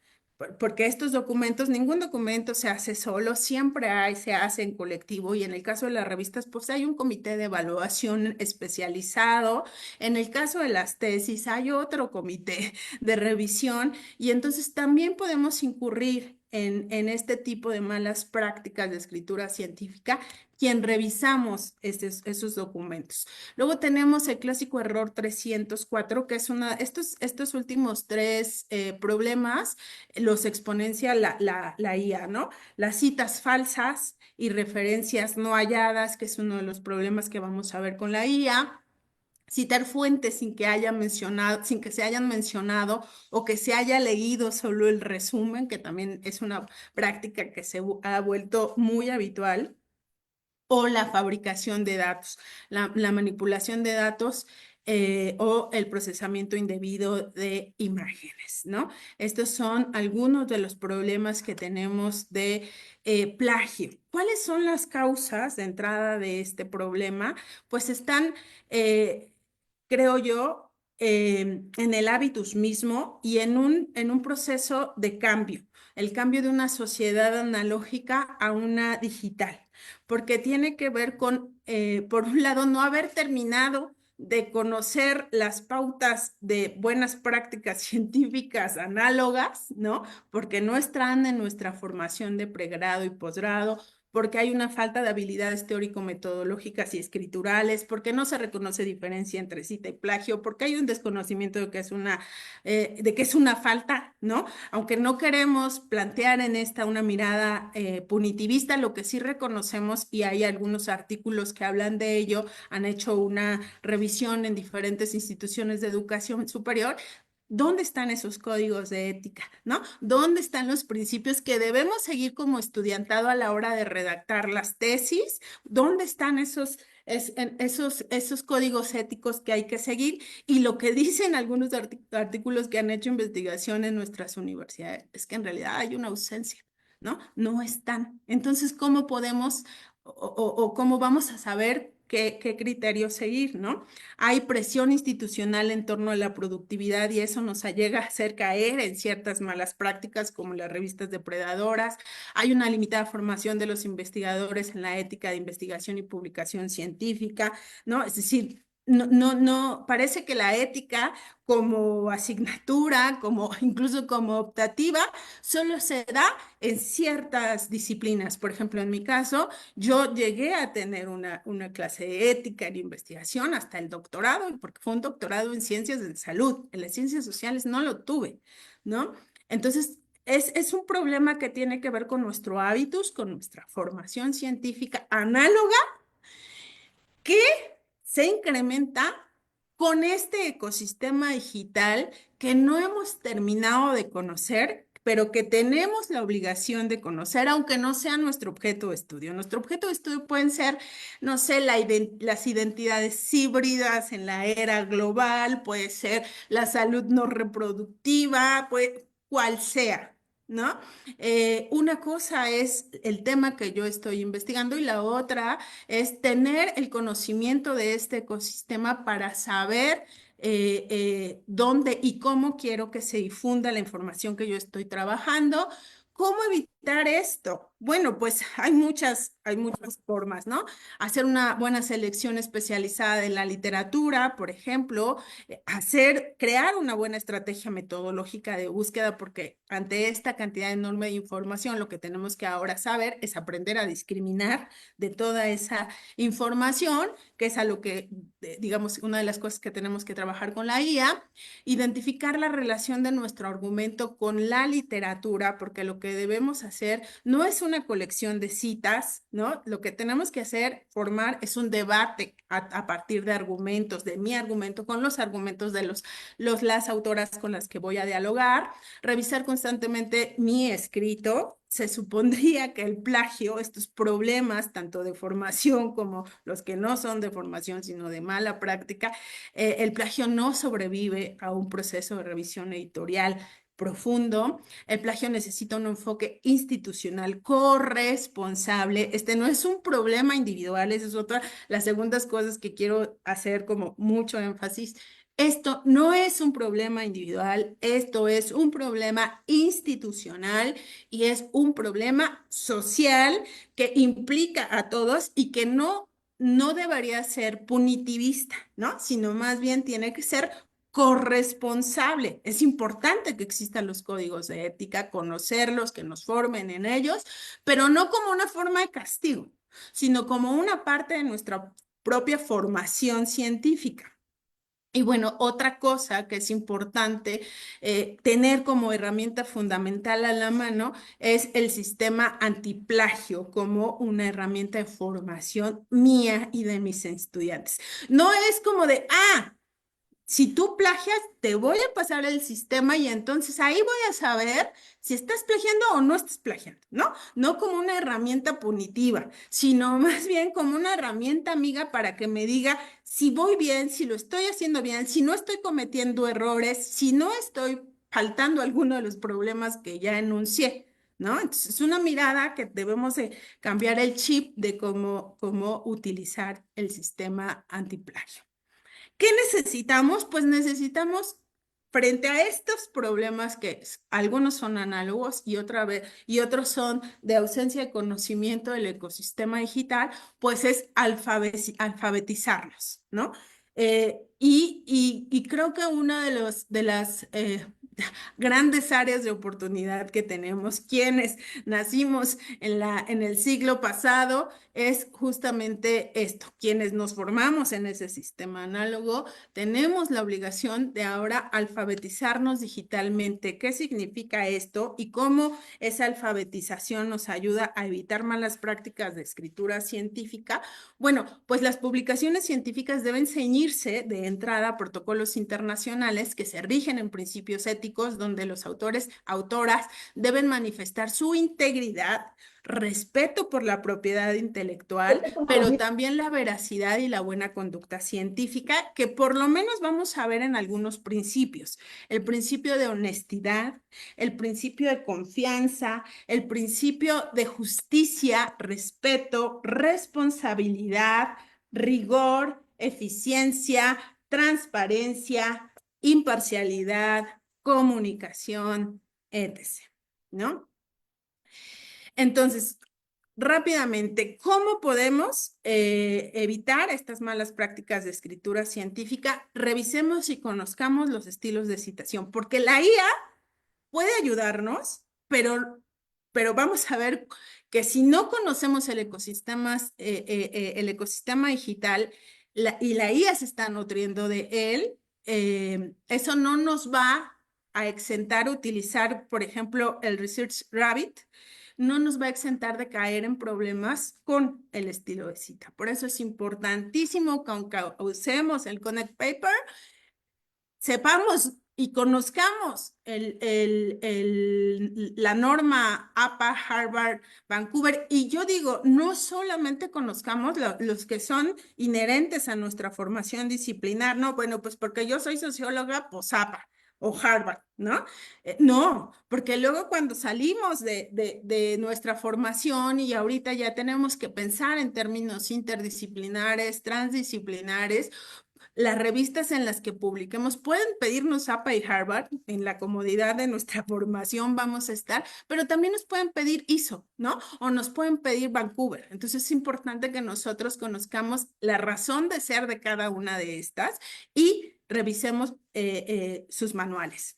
Speaker 1: Porque estos documentos, ningún documento se hace solo, siempre se hace en colectivo y en el caso de las revistas, pues hay un comité de evaluación especializado. En el caso de las tesis, hay otro comité de revisión y entonces también podemos incurrir en este tipo de malas prácticas de escritura científica quien revisamos esos documentos. Luego tenemos el clásico error 304, que es estos últimos tres problemas los exponencia la IA, ¿no? Las citas falsas y referencias no halladas, que es uno de los problemas que vamos a ver con la IA. Citar fuentes sin que haya mencionado, sin que se hayan mencionado o que se haya leído solo el resumen, que también es una práctica que se ha vuelto muy habitual, o la fabricación de datos, la manipulación de datos o el procesamiento indebido de imágenes, ¿no? Estos son algunos de los problemas que tenemos de plagio. ¿Cuáles son las causas de entrada de este problema? Pues están, creo yo, en el hábitus mismo y en un proceso de cambio, el cambio de una sociedad analógica a una digital, porque tiene que ver con, por un lado, no haber terminado de conocer las pautas de buenas prácticas científicas análogas, ¿no? Porque no están en nuestra formación de pregrado y posgrado, porque hay una falta de habilidades teórico-metodológicas y escriturales, porque no se reconoce diferencia entre cita y plagio, porque hay un desconocimiento de que es una falta, ¿no? Aunque no queremos plantear en esta una mirada punitivista, lo que sí reconocemos, y hay algunos artículos que hablan de ello, han hecho una revisión en diferentes instituciones de educación superior. ¿Dónde están esos códigos de ética, no? ¿Dónde están los principios que debemos seguir como estudiantado a la hora de redactar las tesis? ¿Dónde están esos códigos éticos que hay que seguir y lo que dicen algunos artículos que han hecho investigación en nuestras universidades es que en realidad hay una ausencia, ¿no? No están. Entonces, ¿cómo podemos o cómo vamos a saber qué criterios seguir, ¿no? Hay presión institucional en torno a la productividad y eso nos llega a hacer caer en ciertas malas prácticas como las revistas depredadoras. Hay una limitada formación de los investigadores en la ética de investigación y publicación científica, ¿no? Es decir, no, parece que la ética como asignatura, como incluso como optativa, solo se da en ciertas disciplinas. Por ejemplo, en mi caso, yo llegué a tener una clase de ética en investigación hasta el doctorado, porque fue un doctorado en ciencias de salud. En las ciencias sociales no lo tuve, ¿no? Entonces, es un problema que tiene que ver con nuestro hábitus, con nuestra formación científica análoga que se incrementa con este ecosistema digital que no hemos terminado de conocer, pero que tenemos la obligación de conocer, aunque no sea nuestro objeto de estudio. Nuestro objeto de estudio pueden ser, no sé, las identidades híbridas en la era global, puede ser la salud no reproductiva, puede, cual sea, ¿no? Una cosa es el tema que yo estoy investigando y la otra es tener el conocimiento de este ecosistema para saber dónde y cómo quiero que se difunda la información que yo estoy trabajando. ¿Cómo evitar esto? Bueno, pues hay muchas formas, ¿no? Hacer una buena selección especializada de la literatura, por ejemplo, crear una buena estrategia metodológica de búsqueda, porque ante esta cantidad enorme de información, lo que tenemos que ahora saber es aprender a discriminar de toda esa información, que es a lo que, digamos, una de las cosas que tenemos que trabajar con la IA, identificar la relación de nuestro argumento con la literatura, porque lo que debemos hacer no es una colección de citas, ¿no? Lo que tenemos que hacer, formar, es un debate a partir de argumentos, de mi argumento con los argumentos de las autoras con las que voy a dialogar, revisar constantemente mi escrito. Se supondría que el plagio, estos problemas, tanto de formación como los que no son de formación, sino de mala práctica, el plagio no sobrevive a un proceso de revisión editorial profundo. El plagio necesita un enfoque institucional corresponsable. Este no es un problema individual, esa es otra, las segundas cosas que quiero hacer como mucho énfasis. Esto no es un problema individual, esto es un problema institucional y es un problema social que implica a todos y que no debería ser punitivista, ¿no? Sino más bien tiene que ser corresponsable. Es importante que existan los códigos de ética, conocerlos, que nos formen en ellos, pero no como una forma de castigo, sino como una parte de nuestra propia formación científica. Y bueno, otra cosa que es importante tener como herramienta fundamental a la mano es el sistema antiplagio como una herramienta de formación mía y de mis estudiantes. No es como de, si tú plagias, te voy a pasar el sistema y entonces ahí voy a saber si estás plagiando o no estás plagiando, ¿no? No como una herramienta punitiva, sino más bien como una herramienta amiga para que me diga si voy bien, si lo estoy haciendo bien, si no estoy cometiendo errores, si no estoy faltando alguno de los problemas que ya enuncié, ¿no? Entonces es una mirada que debemos de cambiar el chip de cómo utilizar el sistema antiplagio. ¿Qué necesitamos? Pues necesitamos, frente a estos problemas que algunos son análogos y otros son de ausencia de conocimiento del ecosistema digital, pues es alfabetizarlos, ¿no? Y creo que una de las grandes áreas de oportunidad que tenemos quienes nacimos en el siglo pasado es justamente esto. Quienes nos formamos en ese sistema análogo, tenemos la obligación de ahora alfabetizarnos digitalmente. ¿Qué significa esto y cómo esa alfabetización nos ayuda a evitar malas prácticas de escritura científica? Bueno, pues las publicaciones científicas deben ceñirse de entrada a protocolos internacionales que se rigen en principios éticos éticos donde los autores, autoras deben manifestar su integridad, respeto por la propiedad intelectual, pero también la veracidad y la buena conducta científica, que por lo menos vamos a ver en algunos principios. El principio de honestidad, el principio de confianza, el principio de justicia, respeto, responsabilidad, rigor, eficiencia, transparencia, imparcialidad, comunicación, etc. ¿No? Entonces, rápidamente, ¿cómo podemos evitar estas malas prácticas de escritura científica? Revisemos y conozcamos los estilos de citación, porque la IA puede ayudarnos, pero vamos a ver que si no conocemos el ecosistema digital y la IA se está nutriendo de él, eso no nos va a exentar utilizar, por ejemplo, el Research Rabbit, no nos va a exentar de caer en problemas con el estilo de cita. Por eso es importantísimo que aunque usemos el Connect Paper, sepamos y conozcamos la norma APA, Harvard, Vancouver. Y yo digo, no solamente conozcamos los que son inherentes a nuestra formación disciplinar, no, bueno, pues porque yo soy socióloga, pues APA o Harvard, ¿no? No, porque luego cuando salimos de nuestra formación y ahorita ya tenemos que pensar en términos interdisciplinares, transdisciplinares, las revistas en las que publiquemos pueden pedirnos APA y Harvard, en la comodidad de nuestra formación vamos a estar, pero también nos pueden pedir ISO, ¿no? O nos pueden pedir Vancouver. Entonces es importante que nosotros conozcamos la razón de ser de cada una de estas y revisemos sus manuales.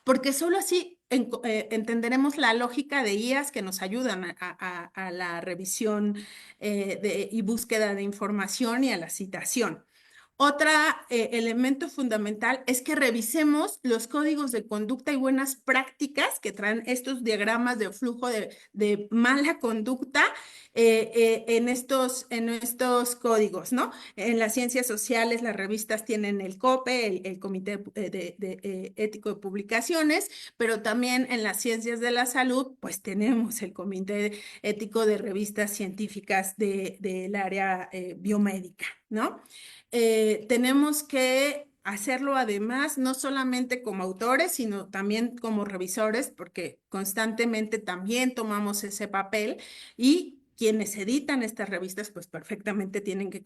Speaker 1: Porque solo así entenderemos la lógica de guías que nos ayudan a la revisión y búsqueda de información y a la citación. Otro elemento fundamental es que revisemos los códigos de conducta y buenas prácticas que traen estos diagramas de flujo de mala conducta en estos códigos, ¿no? En las ciencias sociales, las revistas tienen el COPE, el Comité Ético de Publicaciones, pero también en las ciencias de la salud, pues tenemos el Comité Ético de Revistas Científicas del área biomédica, ¿no? Tenemos que hacerlo además, no solamente como autores, sino también como revisores, porque constantemente también tomamos ese papel y quienes editan estas revistas, pues perfectamente tienen que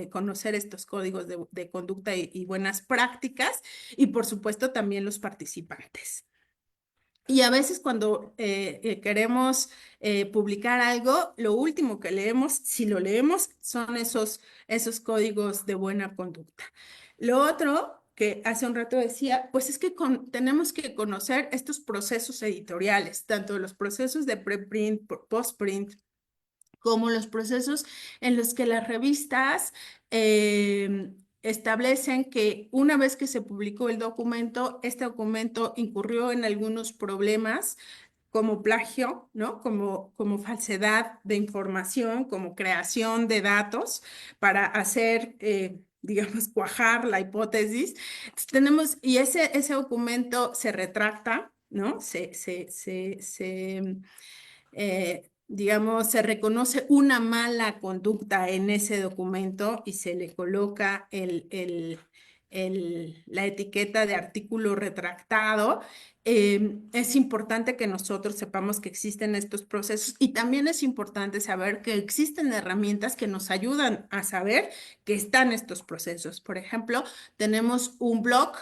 Speaker 1: conocer estos códigos de conducta y buenas prácticas y por supuesto también los participantes. Y a veces cuando queremos publicar algo, lo último que leemos, si lo leemos, son esos códigos de buena conducta. Lo otro que hace un rato decía, pues es que tenemos que conocer estos procesos editoriales, tanto los procesos de preprint, postprint, como los procesos en los que las revistas establecen que una vez que se publicó el documento, este documento incurrió en algunos problemas como plagio, ¿no? Como falsedad de información, como creación de datos para hacer, digamos, cuajar la hipótesis. Tenemos, y ese documento se retracta, ¿no? Digamos, se reconoce una mala conducta en ese documento y se le coloca la etiqueta de artículo retractado. Es importante que nosotros sepamos que existen estos procesos y también es importante saber que existen herramientas que nos ayudan a saber que están estos procesos. Por ejemplo, tenemos un blog,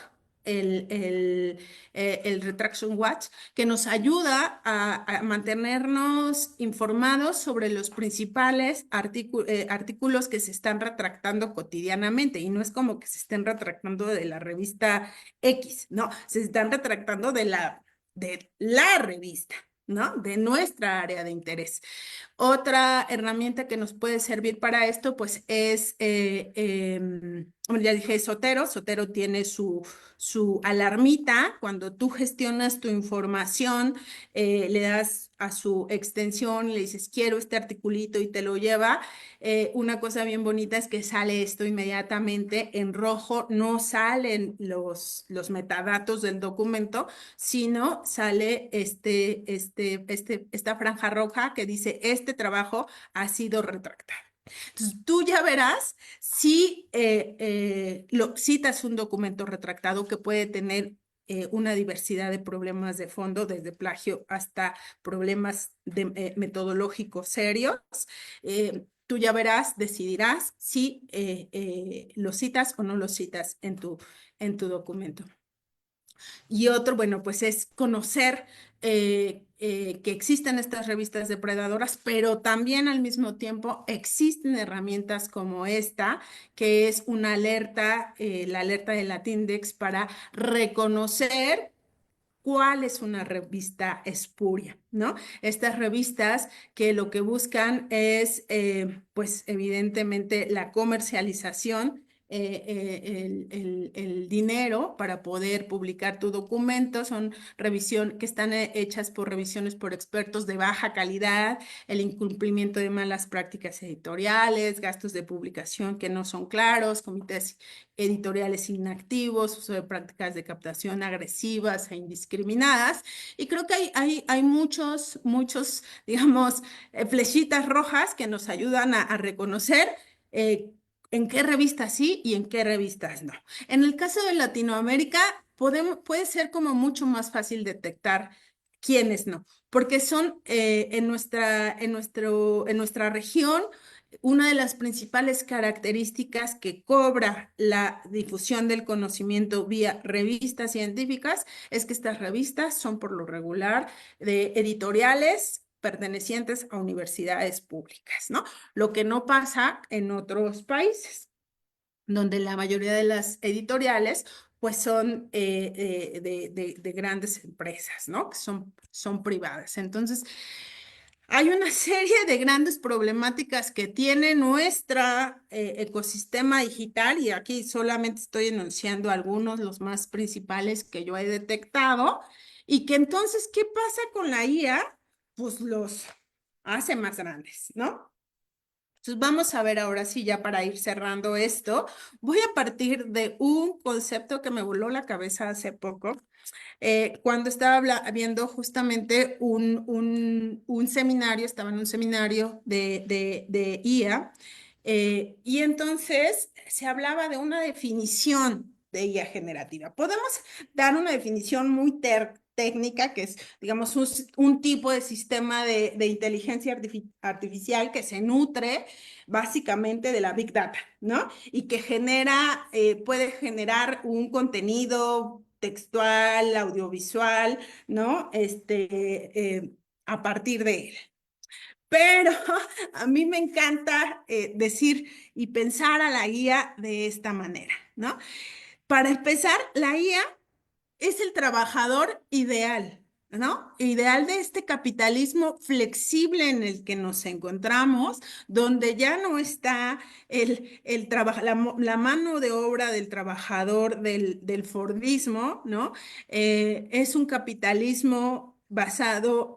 Speaker 1: el Retraction Watch, que nos ayuda a mantenernos informados sobre los principales artículos que se están retractando cotidianamente. Y no es como que se estén retractando de la revista X, no, se están retractando de la revista, ¿no? De nuestra área de interés. Otra herramienta que nos puede servir para esto, pues es, ya dije, Sotero. Sotero tiene su alarmita. Cuando tú gestionas tu información, le das a su extensión, le dices, quiero este articulito y te lo lleva. Una cosa bien bonita es que sale esto inmediatamente en rojo, no salen los metadatos del documento, sino sale esta franja roja que dice, este trabajo ha sido retractado. Entonces, tú ya verás si citas un documento retractado que puede tener una diversidad de problemas de fondo, desde plagio hasta problemas metodológicos serios. Tú ya verás, decidirás si lo citas o no lo citas en tu documento. Y otro, bueno, pues es conocer que existen estas revistas depredadoras, pero también al mismo tiempo existen herramientas como esta, que es una alerta, la alerta de Latindex para reconocer cuál es una revista espuria, ¿no? Estas revistas que lo que buscan es, pues evidentemente, la comercialización, el dinero para poder publicar tu documento, son revisión que están hechas por revisiones por expertos de baja calidad, el incumplimiento de malas prácticas editoriales, gastos de publicación que no son claros, comités editoriales inactivos, uso de prácticas de captación agresivas e indiscriminadas. Y creo que hay muchos, digamos, flechitas rojas que nos ayudan a reconocer eh, en qué revistas sí y en qué revistas no. En el caso de Latinoamérica, puede ser como mucho más fácil detectar quiénes no, porque son en nuestra región una de las principales características que cobra la difusión del conocimiento vía revistas científicas es que estas revistas son por lo regular de editoriales pertenecientes a universidades públicas, ¿no? Lo que no pasa en otros países, donde la mayoría de las editoriales pues son de grandes empresas, ¿no? Que son privadas. Entonces, hay una serie de grandes problemáticas que tiene nuestro ecosistema digital y aquí solamente estoy enunciando algunos, los más principales que yo he detectado y que entonces, ¿qué pasa con la IA? Pues los hace más grandes, ¿no? Entonces vamos a ver ahora sí, ya para ir cerrando esto, voy a partir de un concepto que me voló la cabeza hace poco cuando estaba viendo justamente un seminario, estaba en un seminario de IA, y entonces se hablaba de una definición de IA generativa. Podemos dar una definición muy técnica, que es, digamos, un tipo de sistema de inteligencia artificial que se nutre básicamente de la Big Data, ¿no? Y que puede generar un contenido textual, audiovisual, ¿no? A partir de él. Pero a mí me encanta decir y pensar a la guía de esta manera, ¿no? Para empezar, la IA es el trabajador ideal, ¿no? Ideal de este capitalismo flexible en el que nos encontramos, donde ya no está la mano de obra del trabajador del Fordismo, ¿no? Es un capitalismo basado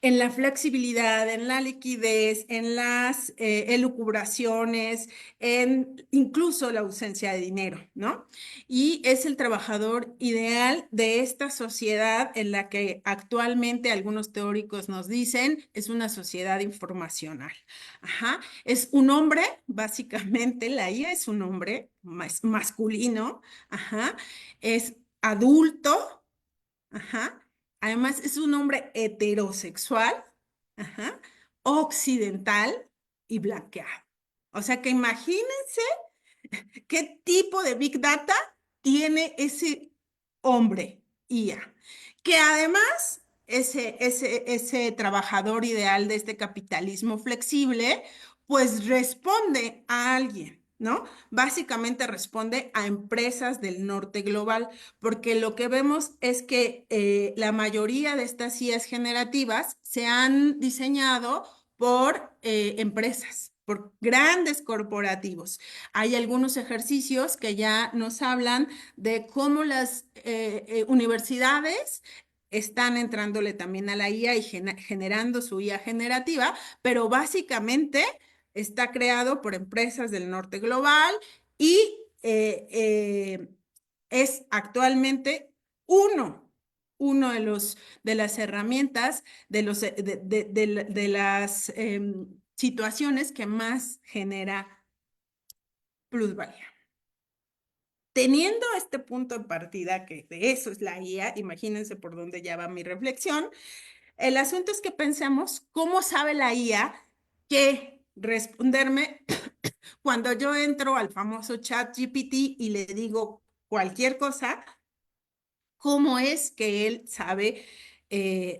Speaker 1: en la flexibilidad, en la liquidez, en las elucubraciones, en incluso la ausencia de dinero, ¿no? Y es el trabajador ideal de esta sociedad en la que actualmente algunos teóricos nos dicen es una sociedad informacional. Ajá. Es un hombre, básicamente, la IA es un hombre masculino, ajá. Es adulto. Ajá. Además, es un hombre heterosexual, ajá, occidental y blanqueado. O sea que imagínense qué tipo de Big Data tiene ese hombre IA, que además ese trabajador ideal de este capitalismo flexible, pues responde a alguien, ¿no? Básicamente responde a empresas del norte global, porque lo que vemos es que la mayoría de estas IAs generativas se han diseñado por empresas, por grandes corporativos. Hay algunos ejercicios que ya nos hablan de cómo las universidades están entrándole también a la IA y generando su IA generativa, pero básicamente está creado por empresas del norte global y es actualmente uno, uno de las herramientas, de las situaciones que más genera plusvalía. Teniendo este punto de partida, que de eso es la IA, imagínense por dónde ya va mi reflexión, el asunto es que pensemos cómo sabe la IA que responderme cuando yo entro al famoso chat GPT y le digo cualquier cosa, ¿cómo es que él sabe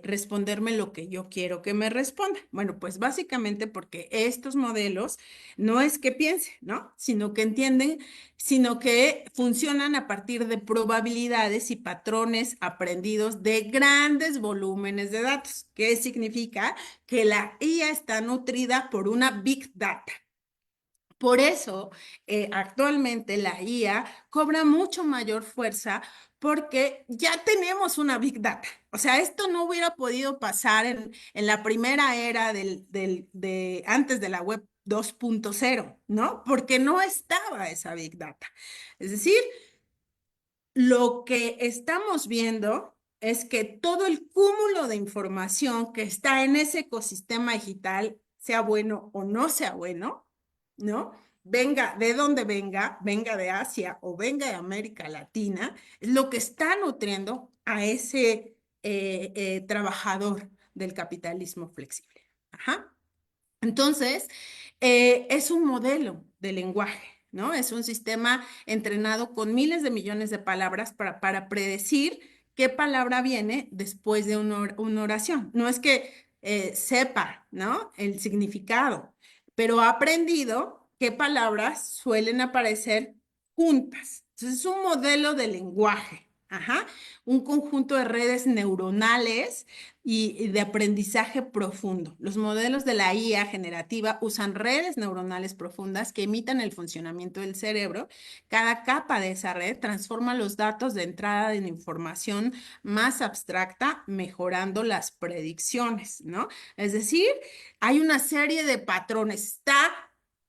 Speaker 1: responderme lo que yo quiero que me responda? Bueno, pues básicamente porque estos modelos no es que piensen, ¿no? Sino que entienden, sino que funcionan a partir de probabilidades y patrones aprendidos de grandes volúmenes de datos. ¿Qué significa? Que la IA está nutrida por una big data. Por eso, actualmente la IA cobra mucho mayor fuerza porque ya tenemos una Big Data. O sea, esto no hubiera podido pasar en la primera era antes de la web 2.0, ¿no? Porque no estaba esa Big Data. Es decir, lo que estamos viendo es que todo el cúmulo de información que está en ese ecosistema digital, sea bueno o no sea bueno, ¿no? Venga de donde venga, venga de Asia o venga de América Latina, es lo que está nutriendo a ese trabajador del capitalismo flexible. Ajá. Entonces, es un modelo de lenguaje, ¿no? Es un sistema entrenado con miles de millones de palabras para predecir qué palabra viene después de una oración. No es que sepa, ¿no? El significado, pero ha aprendido qué palabras suelen aparecer juntas. Entonces, es un modelo de lenguaje, ajá, un conjunto de redes neuronales y de aprendizaje profundo. Los modelos de la IA generativa usan redes neuronales profundas que imitan el funcionamiento del cerebro. Cada capa de esa red transforma los datos de entrada en información más abstracta, mejorando las predicciones, ¿no? Es decir, hay una serie de patrones. Está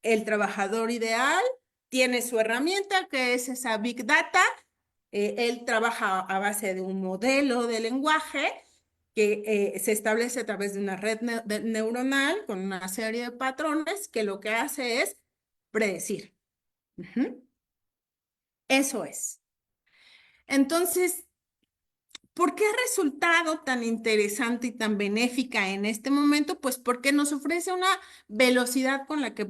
Speaker 1: el trabajador ideal, tiene su herramienta que es esa Big Data. Él trabaja a base de un modelo de lenguaje que se establece a través de una red neuronal con una serie de patrones que lo que hace es predecir. Ujú. Eso es. Entonces, ¿por qué ha resultado tan interesante y tan benéfica en este momento? Pues porque nos ofrece una velocidad con la que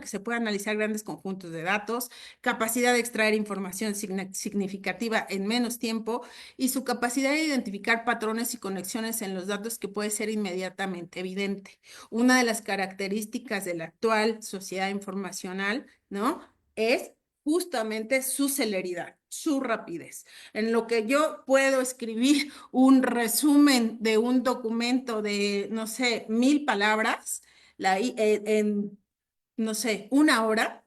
Speaker 1: se puede analizar grandes conjuntos de datos, capacidad de extraer información significativa en menos tiempo y su capacidad de identificar patrones y conexiones en los datos que puede ser inmediatamente evidente. Una de las características de la actual sociedad informacional, ¿no? Es justamente su celeridad, su rapidez. En lo que yo puedo escribir un resumen de un documento de, no sé, 1000 palabras, en, no sé, una hora,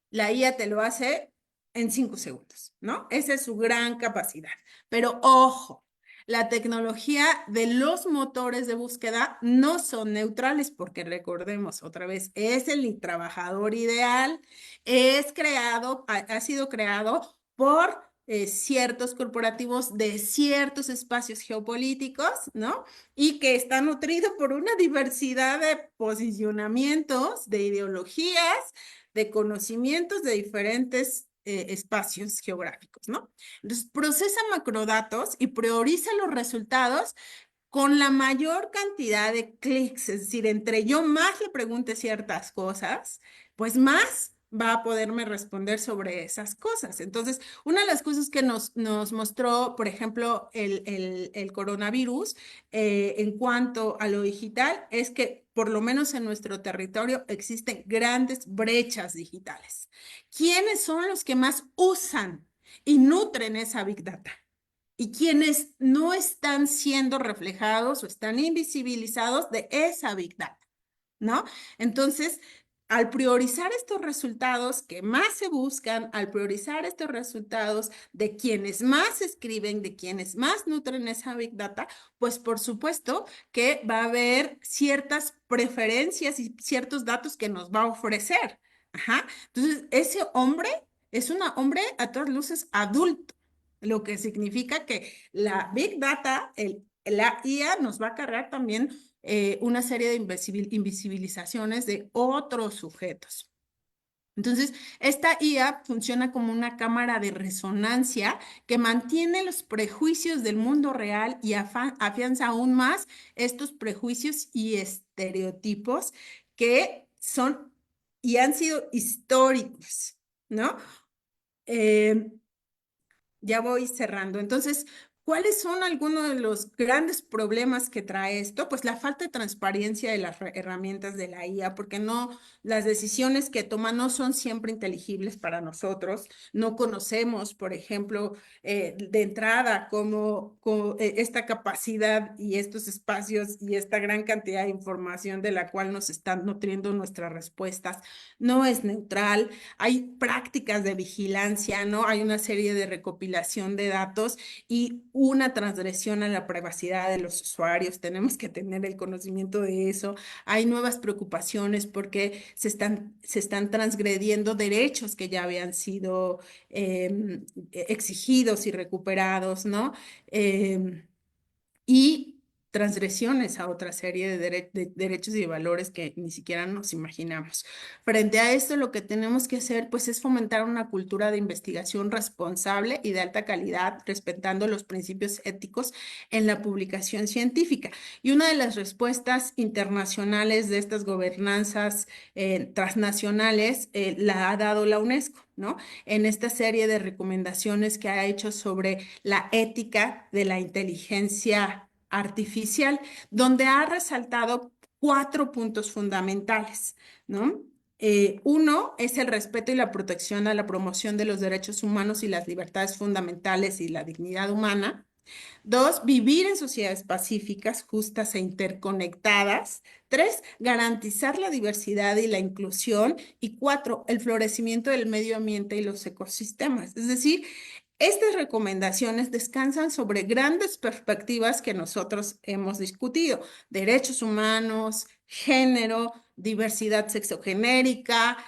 Speaker 1: la IA te lo hace en 5 segundos, ¿no? Esa es su gran capacidad. Pero ojo, la tecnología de los motores de búsqueda no son neutrales porque recordemos otra vez, es el trabajador ideal, ha sido creado por ciertos corporativos de ciertos espacios geopolíticos, ¿no? Y que está nutrido por una diversidad de posicionamientos, de ideologías, de conocimientos de diferentes espacios geográficos, ¿no? Entonces, procesa macrodatos y prioriza los resultados con la mayor cantidad de clics, es decir, entre yo más le pregunte ciertas cosas, pues más va a poderme responder sobre esas cosas. Entonces, una de las cosas que nos mostró, por ejemplo, el coronavirus en cuanto a lo digital es que por lo menos en nuestro territorio existen grandes brechas digitales. ¿Quiénes son los que más usan y nutren esa Big Data? Y quienes no están siendo reflejados o están invisibilizados de esa Big Data, ¿no? Entonces, al priorizar estos resultados que más se buscan, al priorizar estos resultados de quienes más escriben, de quienes más nutren esa Big Data, pues por supuesto que va a haber ciertas preferencias y ciertos datos que nos va a ofrecer. Ajá. Entonces, ese hombre es un hombre a todas luces adulto, lo que significa que la Big Data, la IA nos va a cargar también una serie de invisibilizaciones de otros sujetos. Entonces, esta IA funciona como una cámara de resonancia que mantiene los prejuicios del mundo real y afianza aún más estos prejuicios y estereotipos que son y han sido históricos, ¿no? Eh, ya voy cerrando. Entonces, ¿cuáles son algunos de los grandes problemas que trae esto? Pues la falta de transparencia de las herramientas de la IA, porque no, las decisiones que toman no son siempre inteligibles para nosotros. No conocemos, por ejemplo, de entrada esta capacidad y estos espacios y esta gran cantidad de información de la cual nos están nutriendo nuestras respuestas no es neutral. Hay prácticas de vigilancia, ¿no? Hay una serie de recopilación de datos y una transgresión a la privacidad de los usuarios. Tenemos que tener el conocimiento de eso. Hay nuevas preocupaciones porque se están transgrediendo derechos que ya habían sido exigidos y recuperados, ¿no? Y transgresiones a otra serie de derechos y valores que ni siquiera nos imaginamos. Frente a esto, lo que tenemos que hacer, pues, es fomentar una cultura de investigación responsable y de alta calidad, respetando los principios éticos en la publicación científica. Y una de las respuestas internacionales de estas gobernanzas transnacionales la ha dado la UNESCO, ¿no? En esta serie de recomendaciones que ha hecho sobre la ética de la inteligencia artificial, donde ha resaltado cuatro puntos fundamentales, ¿no? Uno es el respeto y la protección a la promoción de los derechos humanos y las libertades fundamentales y la dignidad humana. Dos, vivir en sociedades pacíficas, justas e interconectadas. Tres, garantizar la diversidad y la inclusión. Y cuatro, el florecimiento del medio ambiente y los ecosistemas. Es decir, estas recomendaciones descansan sobre grandes perspectivas que nosotros hemos discutido: derechos humanos, género, diversidad sexogenérica,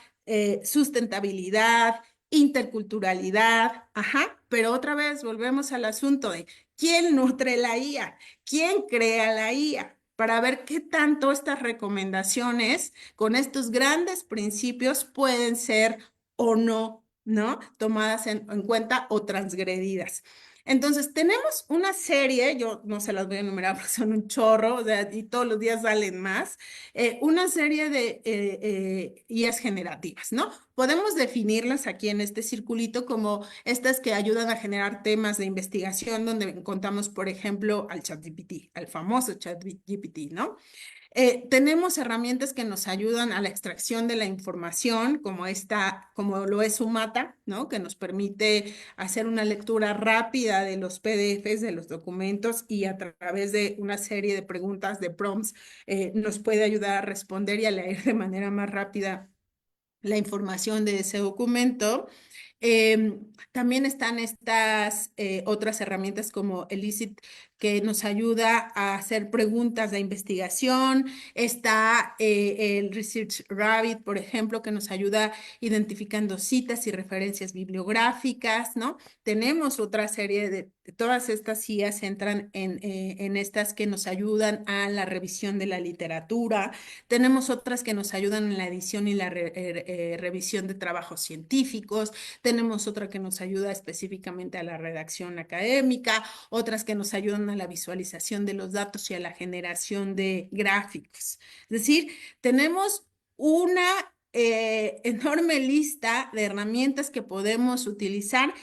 Speaker 1: sustentabilidad, interculturalidad, ajá, pero otra vez volvemos al asunto de quién nutre la IA, quién crea la IA, para ver qué tanto estas recomendaciones con estos grandes principios pueden ser o no, ¿no? Tomadas en cuenta o transgredidas. Entonces, tenemos una serie, yo no se las voy a enumerar porque son un chorro, o sea, y todos los días salen más, una serie de IAs generativas, ¿no? Podemos definirlas aquí en este circulito como estas que ayudan a generar temas de investigación, donde encontramos, por ejemplo, al ChatGPT, al famoso ChatGPT, ¿no? Tenemos herramientas que nos ayudan a la extracción de la información, como como lo es Sumata, ¿no? Que nos permite hacer una lectura rápida de los PDFs, de los documentos, y a través de una serie de preguntas, de prompts, nos puede ayudar a responder y a leer de manera más rápida la información de ese documento. También están estas otras herramientas como Elicit, que nos ayuda a hacer preguntas de investigación. Está el Research Rabbit, por ejemplo, que nos ayuda identificando citas y referencias bibliográficas, ¿no? Tenemos otra serie de todas estas IAs entran en estas que nos ayudan a la revisión de la literatura. Tenemos otras que nos ayudan en la edición y la revisión de trabajos científicos. Tenemos otra que nos ayuda específicamente a la redacción académica, otras que nos ayudan a la visualización de los datos y a la generación de gráficos. Es decir, tenemos una enorme lista de herramientas que podemos utilizar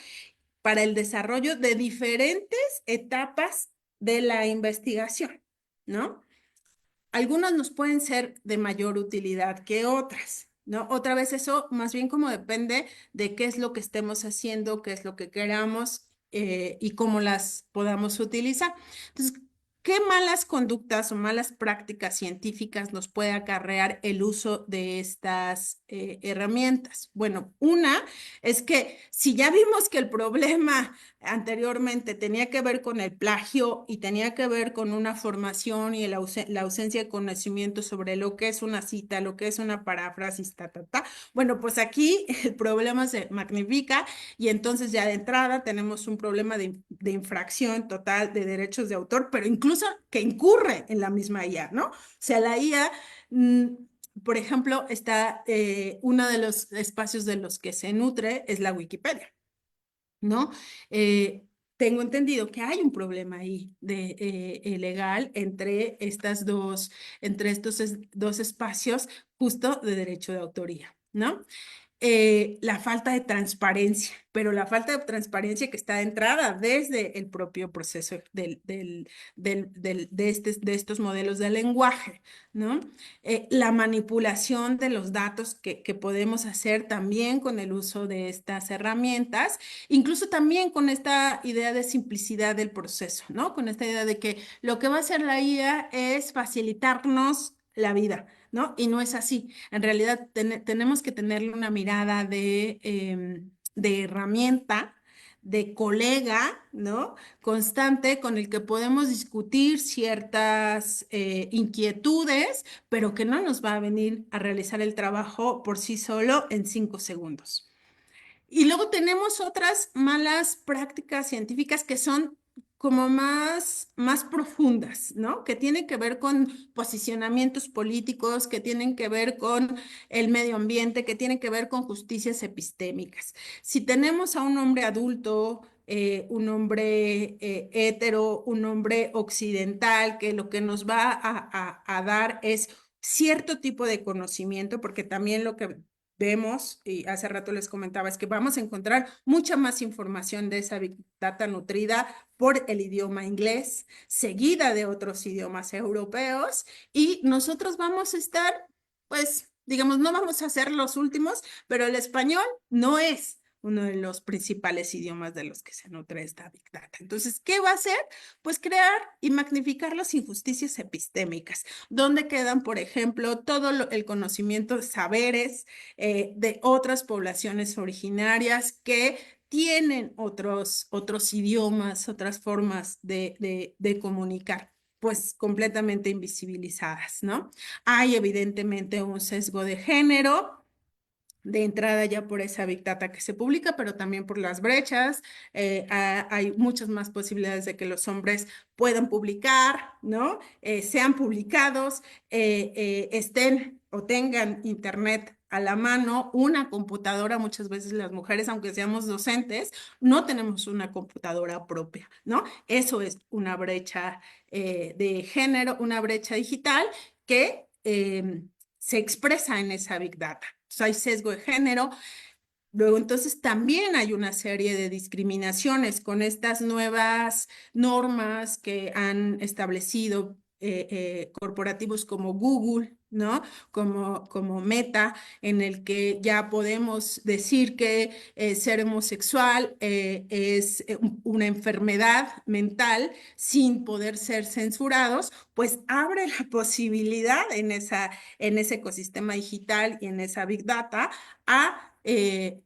Speaker 1: para el desarrollo de diferentes etapas de la investigación, ¿no? Algunas nos pueden ser de mayor utilidad que otras, ¿no? Otra vez eso más bien como depende de qué es lo que estemos haciendo, qué es lo que queramos y cómo las podamos utilizar. Entonces, ¿Qué malas conductas o malas prácticas científicas nos puede acarrear el uso de estas herramientas? Bueno, una es que si ya vimos que el problema anteriormente tenía que ver con el plagio y tenía que ver con una formación y la ausencia de conocimiento sobre lo que es una cita, lo que es una paráfrasis, bueno, pues aquí el problema se magnifica y entonces ya de entrada tenemos un problema de infracción total de derechos de autor, pero incluso que incurre en la misma IA, ¿no? O sea, la IA, mm, por ejemplo, está uno de los espacios de los que se nutre es la Wikipedia, ¿no? Eh, Tengo entendido que hay un problema ahí legal entre estos dos espacios justo de derecho de autoría, ¿no? La falta de transparencia, pero la falta de transparencia que está de entrada desde el propio proceso de estos modelos de lenguaje, ¿no? La manipulación de los datos que podemos hacer también con el uso de estas herramientas, incluso también con esta idea de simplicidad del proceso, ¿no? Con esta idea de que lo que va a hacer la IA es facilitarnos la vida, ¿no? Y no es así. En realidad tenemos que tenerle una mirada de herramienta, de colega, ¿no? Constante con el que podemos discutir ciertas inquietudes, pero que no nos va a venir a realizar el trabajo por sí solo en 5 segundos. Y luego tenemos otras malas prácticas científicas que son como más profundas, ¿no? Que tienen que ver con posicionamientos políticos, que tienen que ver con el medio ambiente, que tienen que ver con justicias epistémicas. Si tenemos a un hombre adulto, un hombre hetero, un hombre occidental, que lo que nos va a dar es cierto tipo de conocimiento, porque también lo que vemos, y hace rato les comentaba, es que vamos a encontrar mucha más información de esa Big Data nutrida por el idioma inglés, seguida de otros idiomas europeos, y nosotros vamos a estar, pues, digamos, no vamos a ser los últimos, pero el español no es uno de los principales idiomas de los que se nutre esta Big Data. Entonces, ¿qué va a hacer? Pues crear y magnificar las injusticias epistémicas. ¿Dónde quedan, por ejemplo, todo el conocimiento de saberes de otras poblaciones originarias que tienen otros idiomas, otras formas de comunicar? Pues completamente invisibilizadas, ¿no? Hay evidentemente un sesgo de género, de entrada ya por esa Big Data que se publica, pero también por las brechas. Hay muchas más posibilidades de que los hombres puedan publicar, ¿no? Sean publicados, estén o tengan internet a la mano, una computadora. Muchas veces las mujeres, aunque seamos docentes, no tenemos una computadora propia, ¿no? Eso es una brecha de género, una brecha digital que se expresa en esa Big Data. Entonces, hay sesgo de género. Luego, entonces, también hay una serie de discriminaciones con estas nuevas normas que han establecido corporativos como Google, ¿no? Como Meta, en el que ya podemos decir que ser homosexual es una enfermedad mental sin poder ser censurados, pues abre la posibilidad en ese ecosistema digital y en esa Big Data a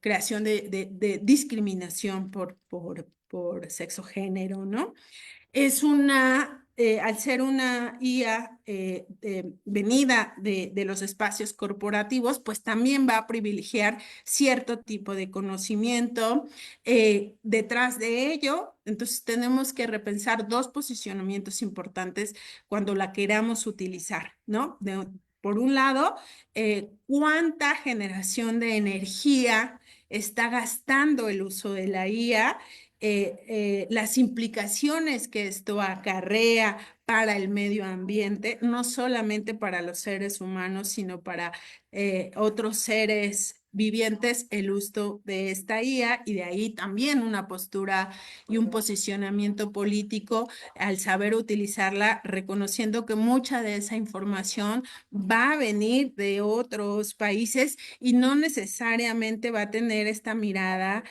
Speaker 1: creación de discriminación por sexo género, ¿no? Al ser una IA venida de los espacios corporativos, pues también va a privilegiar cierto tipo de conocimiento. Detrás de ello, entonces tenemos que repensar dos posicionamientos importantes cuando la queramos utilizar, ¿no? Por un lado, cuánta generación de energía está gastando el uso de la IA, las implicaciones que esto acarrea para el medio ambiente, no solamente para los seres humanos, sino para otros seres vivientes, el uso de esta IA, y de ahí también una postura y un posicionamiento político al saber utilizarla, reconociendo que mucha de esa información va a venir de otros países y no necesariamente va a tener esta mirada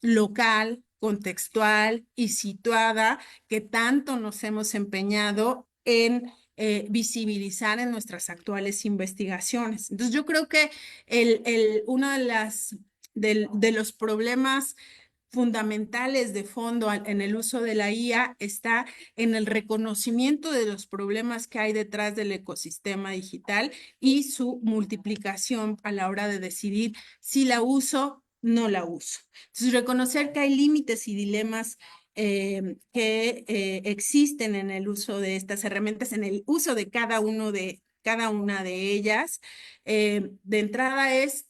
Speaker 1: local, contextual y situada que tanto nos hemos empeñado en visibilizar en nuestras actuales investigaciones. Entonces, yo creo que uno de los problemas fundamentales de fondo en el uso de la IA está en el reconocimiento de los problemas que hay detrás del ecosistema digital y su multiplicación a la hora de decidir si la uso, no la uso. Entonces, reconocer que hay límites y dilemas que existen en el uso de estas herramientas, en el uso de cada una de ellas. De entrada es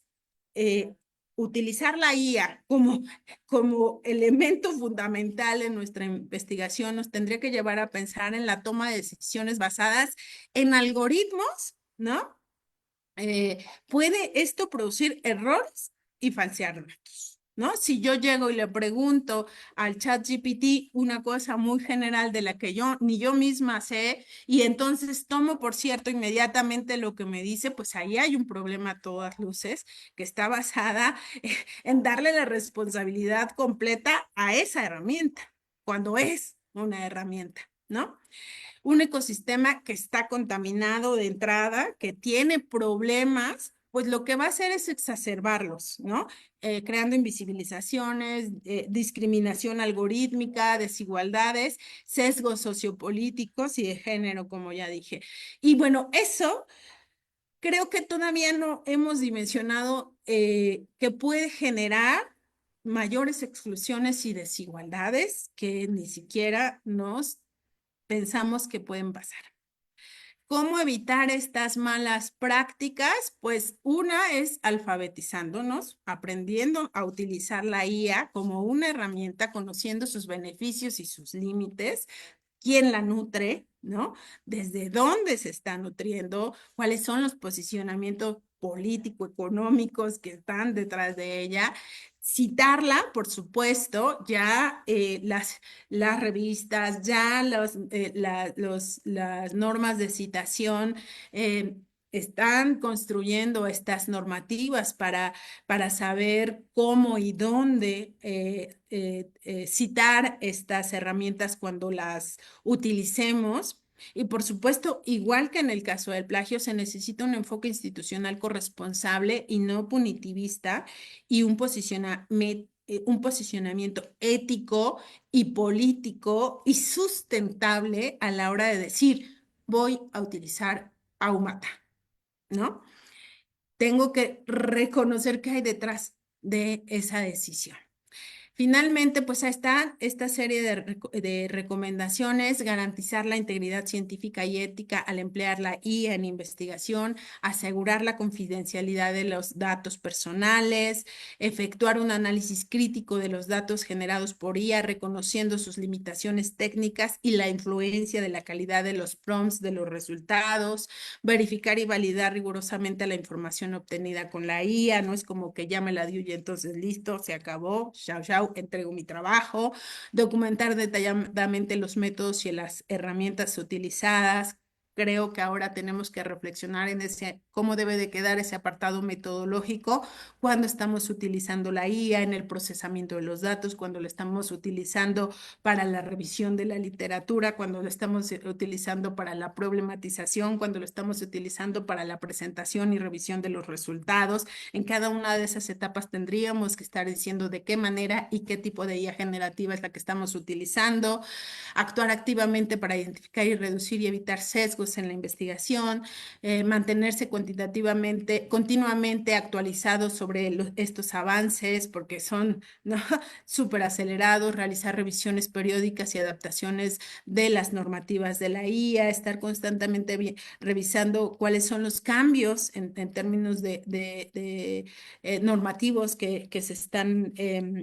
Speaker 1: utilizar la IA como elemento fundamental en nuestra investigación nos tendría que llevar a pensar en la toma de decisiones basadas en algoritmos, ¿no? ¿Puede esto producir errores y falsear datos? ¿No? Si yo llego y le pregunto al chat GPT una cosa muy general de la que yo ni yo misma sé y entonces tomo por cierto inmediatamente lo que me dice, pues ahí hay un problema a todas luces que está basada en darle la responsabilidad completa a esa herramienta, cuando es una herramienta, ¿no? Un ecosistema que está contaminado de entrada, que tiene problemas, pues lo que va a hacer es exacerbarlos, ¿no? Creando invisibilizaciones, discriminación algorítmica, desigualdades, sesgos sociopolíticos y de género, como ya dije. Y bueno, eso creo que todavía no hemos dimensionado que puede generar mayores exclusiones y desigualdades que ni siquiera nos pensamos que pueden pasar. ¿Cómo evitar estas malas prácticas? Pues una es alfabetizándonos, aprendiendo a utilizar la IA como una herramienta, conociendo sus beneficios y sus límites, quién la nutre, ¿no? Desde dónde se está nutriendo, cuáles son los posicionamientos político-económicos que están detrás de ella. Citarla, por supuesto, ya las revistas, ya las normas de citación están construyendo estas normativas para saber cómo y dónde citar estas herramientas cuando las utilicemos. Y por supuesto, igual que en el caso del plagio, se necesita un enfoque institucional corresponsable y no punitivista y un posicionamiento ético y político y sustentable a la hora de decir, voy a utilizar Aumata, ¿no? Tengo que reconocer qué hay detrás de esa decisión. Finalmente, pues ahí está esta serie de recomendaciones, garantizar la integridad científica y ética al emplear la IA en investigación, asegurar la confidencialidad de los datos personales, efectuar un análisis crítico de los datos generados por IA, reconociendo sus limitaciones técnicas y la influencia de la calidad de los prompts de los resultados, verificar y validar rigurosamente la información obtenida con la IA, no es como que ya me la dio y entonces listo, se acabó, chao, chao, entrego mi trabajo, documentar detalladamente los métodos y las herramientas utilizadas. Creo que ahora tenemos que reflexionar en cómo debe de quedar ese apartado metodológico cuando estamos utilizando la IA en el procesamiento de los datos, cuando lo estamos utilizando para la revisión de la literatura, cuando lo estamos utilizando para la problematización, cuando lo estamos utilizando para la presentación y revisión de los resultados. En cada una de esas etapas tendríamos que estar diciendo de qué manera y qué tipo de IA generativa es la que estamos utilizando, actuar activamente para identificar y reducir y evitar sesgos en la investigación, mantenerse continuamente actualizados sobre estos avances, porque son, ¿no?, súper acelerados, realizar revisiones periódicas y adaptaciones de las normativas de la IA, estar constantemente revisando cuáles son los cambios en términos de normativos que se están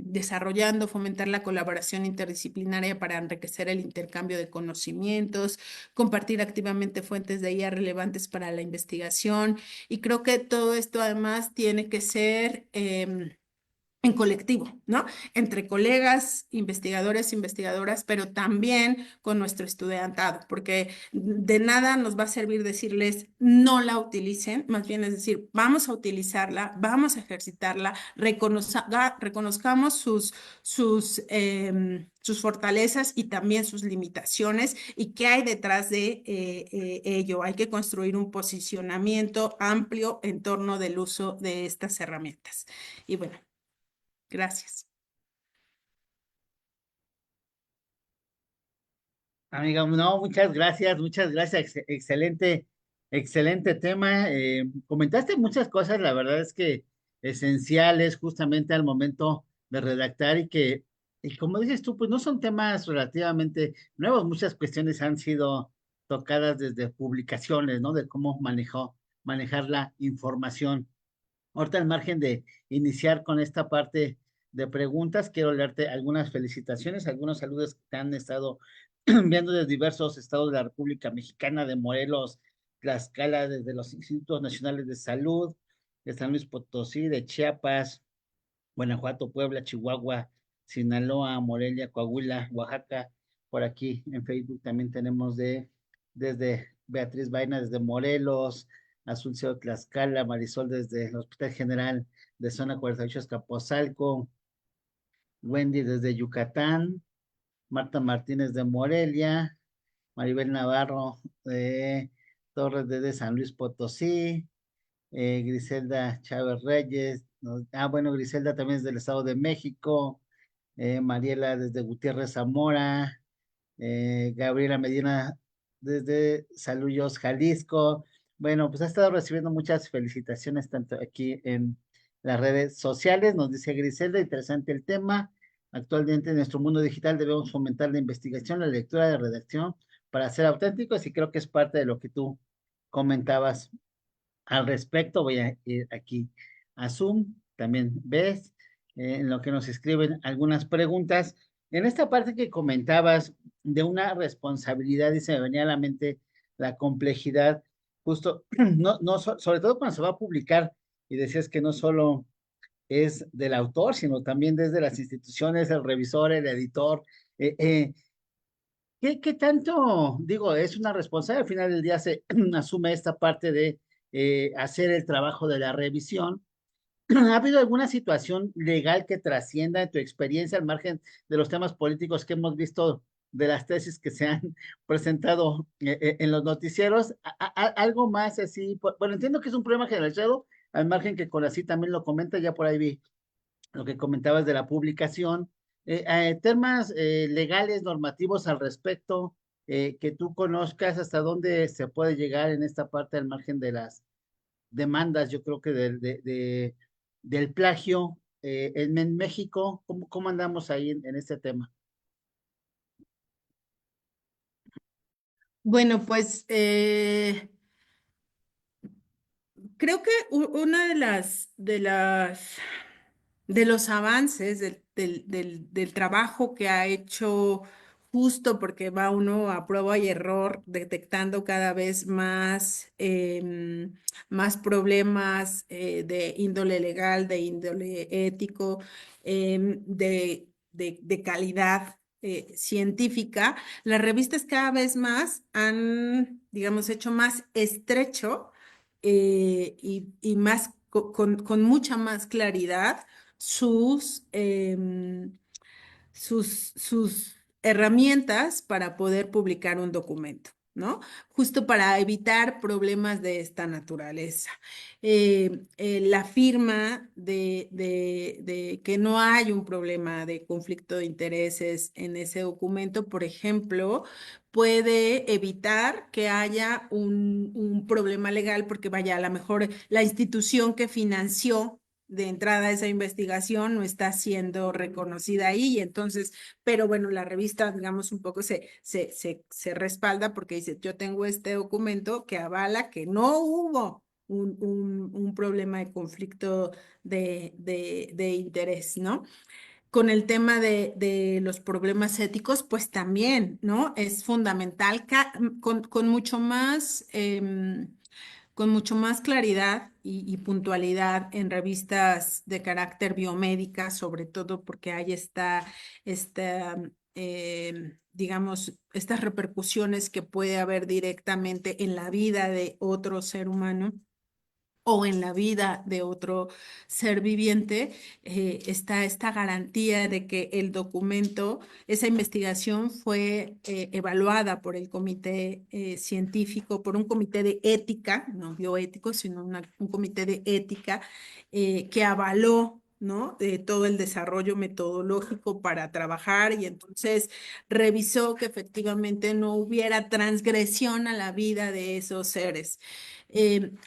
Speaker 1: desarrollando, fomentar la colaboración interdisciplinaria para enriquecer el intercambio de conocimientos, compartir activamente fuentes de IA relevantes para la investigación. Y creo que todo esto además tiene que ser en colectivo, ¿no? Entre colegas, investigadores, investigadoras, pero también con nuestro estudiantado, porque de nada nos va a servir decirles no la utilicen, más bien es decir, vamos a utilizarla, vamos a ejercitarla, reconozcamos sus fortalezas y también sus limitaciones y qué hay detrás de ello. Hay que construir un posicionamiento amplio en torno del uso de estas herramientas. Y bueno. Gracias.
Speaker 2: Amiga, no, muchas gracias, excelente, excelente tema. Comentaste muchas cosas, la verdad es que esenciales justamente al momento de redactar y como dices tú, pues no son temas relativamente nuevos, muchas cuestiones han sido tocadas desde publicaciones, ¿no? De cómo manejar la información. Ahorita, al margen de iniciar con esta parte de preguntas, quiero leerte algunas felicitaciones, algunos saludos que te han estado viendo de diversos estados de la República Mexicana, de Morelos, Tlaxcala, desde los Institutos Nacionales de Salud, de San Luis Potosí, de Chiapas, Guanajuato, Puebla, Chihuahua, Sinaloa, Morelia, Coahuila, Oaxaca. Por aquí en Facebook también tenemos desde Beatriz Vaina, desde Morelos, Azul Cielo Tlaxcala, Marisol desde el Hospital General de Zona 48 Escaposalco, Wendy desde Yucatán, Marta Martínez de Morelia, Maribel Navarro de Torres de San Luis Potosí, Griselda Chávez Reyes, bueno, Griselda también es del Estado de México, Mariela desde Gutiérrez Zamora, Gabriela Medina desde Saluyos, Jalisco. Bueno, pues ha estado recibiendo muchas felicitaciones tanto aquí en las redes sociales. Nos dice Griselda, interesante el tema. Actualmente en nuestro mundo digital debemos fomentar la investigación, la lectura, la redacción para ser auténticos y creo que es parte de lo que tú comentabas al respecto. Voy a ir aquí a Zoom, también ves en lo que nos escriben algunas preguntas. En esta parte que comentabas de una responsabilidad y se me venía a la mente la complejidad, justo, sobre todo cuando se va a publicar y decías que no solo es del autor, sino también desde las instituciones, el revisor, el editor. eh, eh, ¿Qué tanto, digo, es una responsabilidad? Al final del día se asume esta parte de hacer el trabajo de la revisión. ¿Ha habido alguna situación legal que trascienda en tu experiencia al margen de los temas políticos que hemos visto de las tesis que se han presentado en los noticieros? Algo más así, bueno, entiendo que es un problema generalizado, al margen que con así también lo comenta, ya por ahí vi lo que comentabas de la publicación, temas legales, normativos al respecto, que tú conozcas hasta dónde se puede llegar en esta parte al margen de las demandas, yo creo que del plagio en México. ¿Cómo andamos ahí en este tema?
Speaker 1: Bueno, pues creo que una de los avances del trabajo que ha hecho justo porque va uno a prueba y error, detectando cada vez más, más problemas de índole legal, de índole ético, de calidad científica. Las revistas cada vez más han, digamos, hecho más estrecho y más con mucha más claridad sus, sus herramientas para poder publicar un documento, ¿no? Justo para evitar problemas de esta naturaleza. La firma de que no hay un problema de conflicto de intereses en ese documento, por ejemplo, puede evitar que haya un problema legal porque vaya, a lo mejor la institución que financió de entrada esa investigación no está siendo reconocida ahí y entonces, pero bueno, la revista, digamos, un poco se respalda porque dice, yo tengo este documento que avala que no hubo un problema de conflicto de interés, ¿no? Con el tema de los problemas éticos, pues también, ¿no? Es fundamental con mucho más con mucho más claridad y puntualidad en revistas de carácter biomédica, sobre todo porque hay digamos, estas repercusiones que puede haber directamente en la vida de otro ser humano o en la vida de otro ser viviente, está esta garantía de que el documento, esa investigación fue evaluada por el comité científico, por un comité de ética, no bioético, sino un comité de ética que avaló, ¿no? Todo el desarrollo metodológico para trabajar y entonces revisó que efectivamente no hubiera transgresión a la vida de esos seres.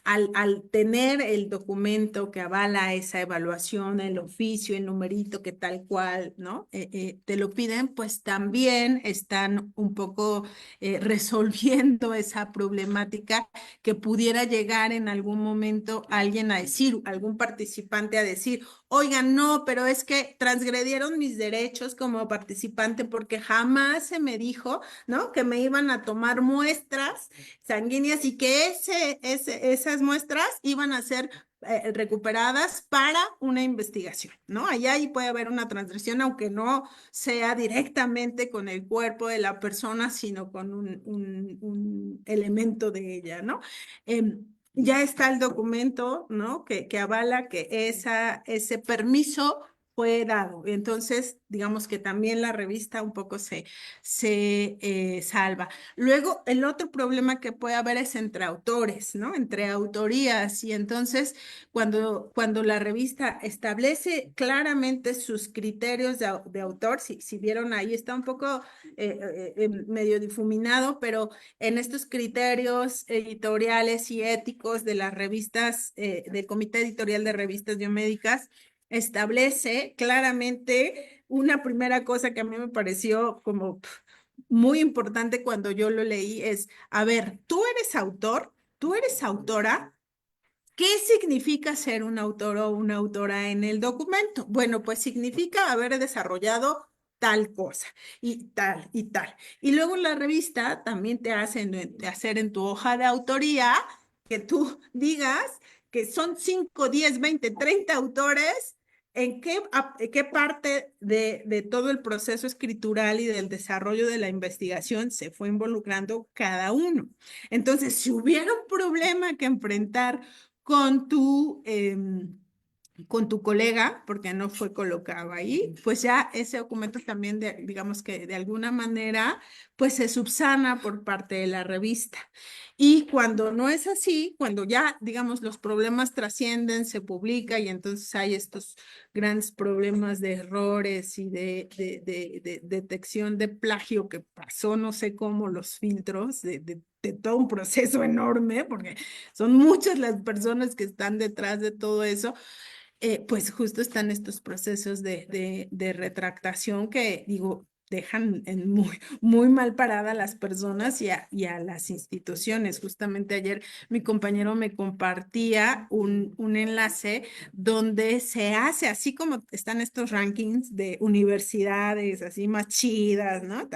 Speaker 1: Al tener el documento que avala esa evaluación, el oficio, el numerito que tal cual, ¿no? Te lo piden, pues también están un poco resolviendo esa problemática que pudiera llegar en algún momento alguien a decir, algún participante a decir, oigan, no, pero es que transgredieron mis derechos como participante porque jamás se me dijo, ¿no? Que me iban a tomar muestras sanguíneas y que esas muestras iban a ser recuperadas para una investigación, ¿no? Allá ahí puede haber una transgresión, aunque no sea directamente con el cuerpo de la persona, sino con un elemento de ella, ¿no? Ya está el documento, ¿no? Que avala que ese permiso fue dado. Entonces, digamos que también la revista un poco se salva. Luego, el otro problema que puede haber es entre autores, ¿no? Entre autorías. Y entonces, cuando la revista establece claramente sus criterios de autor, si vieron ahí, está un poco medio difuminado, pero en estos criterios editoriales y éticos de las revistas, del Comité Editorial de Revistas Biomédicas, establece claramente una primera cosa que a mí me pareció como muy importante cuando yo lo leí es, a ver, tú eres autor, tú eres autora. ¿Qué significa ser un autor o una autora en el documento? Bueno, pues significa haber desarrollado tal cosa y tal y tal. Y luego la revista también te hacen hacer en tu hoja de autoría que tú digas que son 5, 10, 20, 30 autores. ¿En qué parte de todo el proceso escritural y del desarrollo de la investigación se fue involucrando cada uno? Entonces, si hubiera un problema que enfrentar con con tu colega, porque no fue colocado ahí, pues ya ese documento también, digamos que de alguna manera, pues se subsana por parte de la revista. Y cuando no es así, cuando ya, digamos, los problemas trascienden, se publica y entonces hay estos grandes problemas de errores y de detección de plagio que pasó, no sé cómo, los filtros de todo un proceso enorme, porque son muchas las personas que están detrás de todo eso, pues justo están estos procesos de retractación que, digo, dejan en muy mal parada a las personas y a las instituciones. Justamente ayer mi compañero me compartía un enlace donde se hace, así como están estos rankings de universidades, así más chidas, ¿no?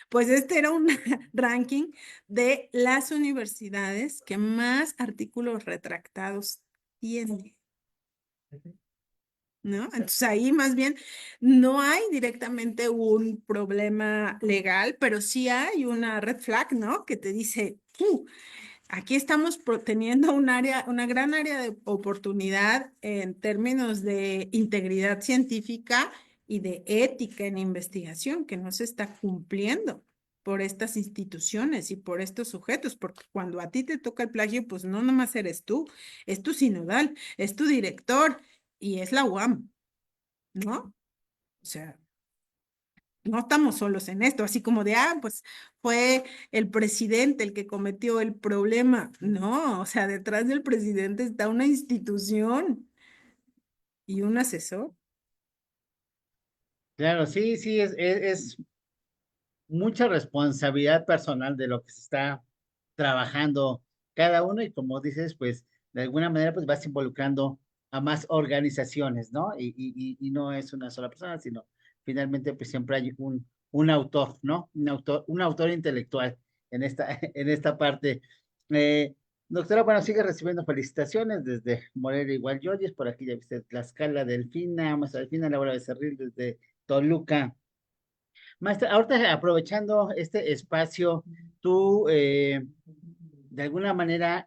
Speaker 1: Pues este era un ranking de las universidades que más artículos retractados tienen. ¿No? Entonces ahí más bien no hay directamente un problema legal, pero sí hay una red flag, ¿no? Que te dice, aquí estamos teniendo una gran área de oportunidad en términos de integridad científica y de ética en investigación que no se está cumpliendo por estas instituciones y por estos sujetos, porque cuando a ti te toca el plagio, pues no nomás eres tú, es tu sinodal, es tu director y es la UAM, ¿no? O sea, no estamos solos en esto, así como de, pues fue el presidente el que cometió el problema. No, o sea, detrás del presidente está una institución y un asesor.
Speaker 2: Claro, sí, sí, es mucha responsabilidad personal de lo que se está trabajando cada uno y como dices, pues de alguna manera pues vas involucrando a más organizaciones, ¿no? Y no es una sola persona, sino finalmente pues siempre hay un autor, ¿no? Un autor intelectual en esta, en esta parte. Eh, Doctora, bueno, sigue recibiendo felicitaciones desde Morelia igual Yoyes, por aquí ya viste Tlaxcala, Delfina, Maestra Delfina, Laura Becerril desde Toluca. Maestra, ahorita aprovechando este espacio, tú de alguna manera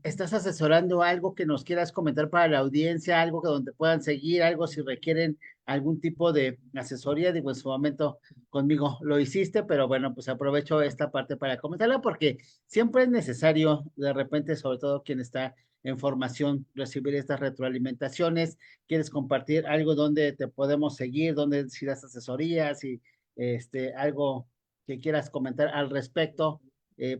Speaker 2: estás asesorando algo que nos quieras comentar para la audiencia, algo que donde puedan seguir, algo si requieren algún tipo de asesoría, digo, en su momento conmigo lo hiciste, pero bueno, pues aprovecho esta parte para comentarla porque siempre es necesario, de repente, sobre todo quien está en formación, recibir estas retroalimentaciones, quieres compartir algo donde te podemos seguir, donde si das asesorías y algo que quieras comentar al respecto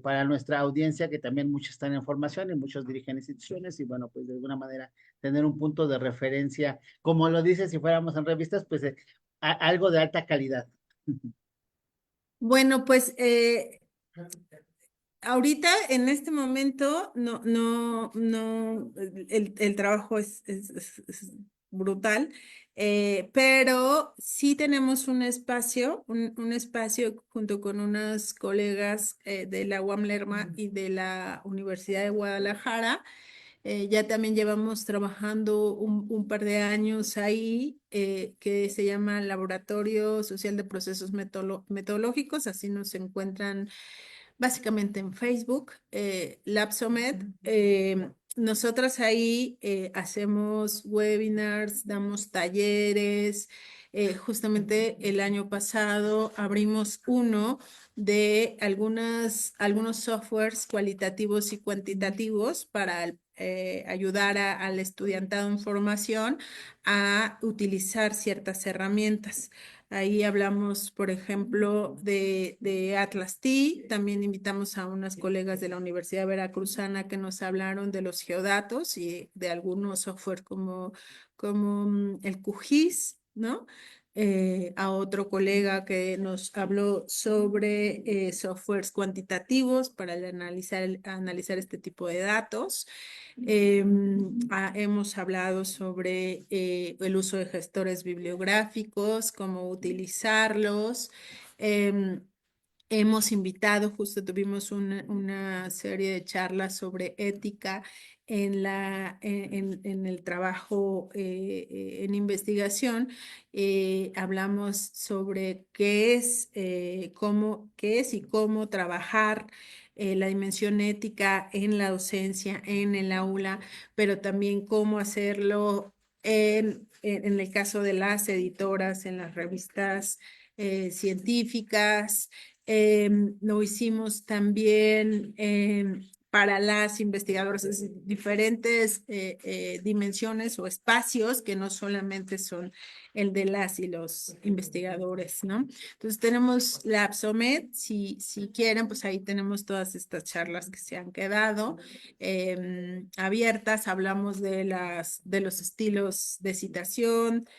Speaker 2: para nuestra audiencia, que también muchos están en formación y muchos dirigen instituciones, y bueno, pues de alguna manera tener un punto de referencia, como lo dice si fuéramos en revistas, pues algo de alta calidad.
Speaker 1: Bueno, pues ahorita, en este momento, no, el trabajo es brutal, pero sí tenemos un espacio, un espacio junto con unas colegas de la UAM Lerma y de la Universidad de Guadalajara. Ya también llevamos trabajando un par de años ahí, que se llama Laboratorio Social de Procesos Metodológicos, así nos encuentran básicamente en Facebook, Lapsomed. Nosotras ahí hacemos webinars, damos talleres. Justamente el año pasado abrimos uno de algunos softwares cualitativos y cuantitativos para ayudar al estudiantado en formación a utilizar ciertas herramientas. Ahí hablamos, por ejemplo, de Atlas T. También invitamos a unas colegas de la Universidad Veracruzana que nos hablaron de los geodatos y de algunos software como el QGIS, ¿no? A otro colega que nos habló sobre softwares cuantitativos para analizar este tipo de datos. Hemos hablado sobre el uso de gestores bibliográficos, cómo utilizarlos. Em, Hemos invitado, justo tuvimos una serie de charlas sobre ética en el trabajo en investigación. Hablamos sobre qué es y cómo trabajar la dimensión ética en la docencia, en el aula, pero también cómo hacerlo en el caso de las editoras, en las revistas científicas. Lo hicimos también para las investigadoras, es decir, diferentes dimensiones o espacios que no solamente son el de las y los investigadores, ¿no? Entonces tenemos la Lapsomed, si quieren, pues ahí tenemos todas estas charlas que se han quedado abiertas. Hablamos de los estilos de citación.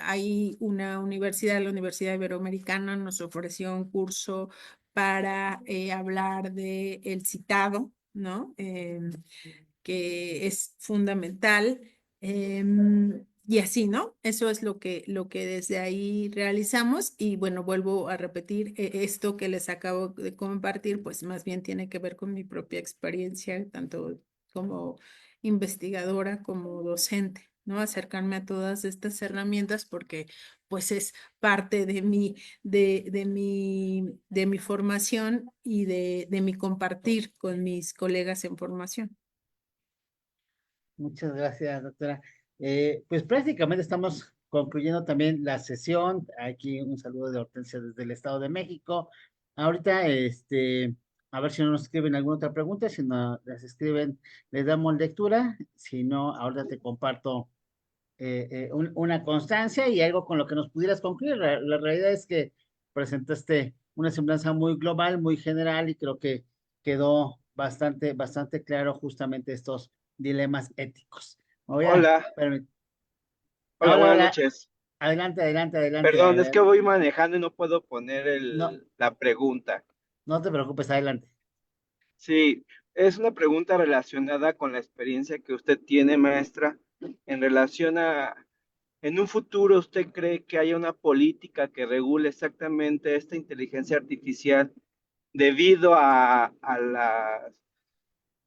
Speaker 1: Hay una universidad, la Universidad Iberoamericana, nos ofreció un curso para hablar de el citado, ¿no? Que es fundamental. Y así, ¿no? Eso es lo que desde ahí realizamos. Y bueno, vuelvo a repetir, esto que les acabo de compartir, pues más bien tiene que ver con mi propia experiencia, tanto como investigadora como docente, ¿no? Acercarme a todas estas herramientas porque pues es parte de mi formación y de mi compartir con mis colegas en formación.
Speaker 2: Muchas gracias, doctora. Pues prácticamente estamos concluyendo también la sesión. Aquí un saludo de Hortensia desde el Estado de México. Ahorita, a ver si no nos escriben alguna otra pregunta. Si no las escriben, les damos lectura. Si no, ahorita te comparto una constancia y algo con lo que nos pudieras concluir. La realidad es que presentaste una semblanza muy global, muy general y creo que quedó bastante claro justamente estos dilemas éticos. Me voy a
Speaker 3: Hola, hola,
Speaker 2: Hola,
Speaker 3: buenas
Speaker 2: hola.
Speaker 3: noches.
Speaker 2: Adelante. A
Speaker 3: Perdón, es
Speaker 2: ver,
Speaker 3: que voy manejando y no puedo poner
Speaker 2: no,
Speaker 3: la pregunta.
Speaker 2: no te preocupes, adelante.
Speaker 3: Sí, es una pregunta relacionada con la experiencia que usted tiene, maestra, en relación a, en un futuro, ¿usted cree que haya una política que regule exactamente esta inteligencia artificial debido a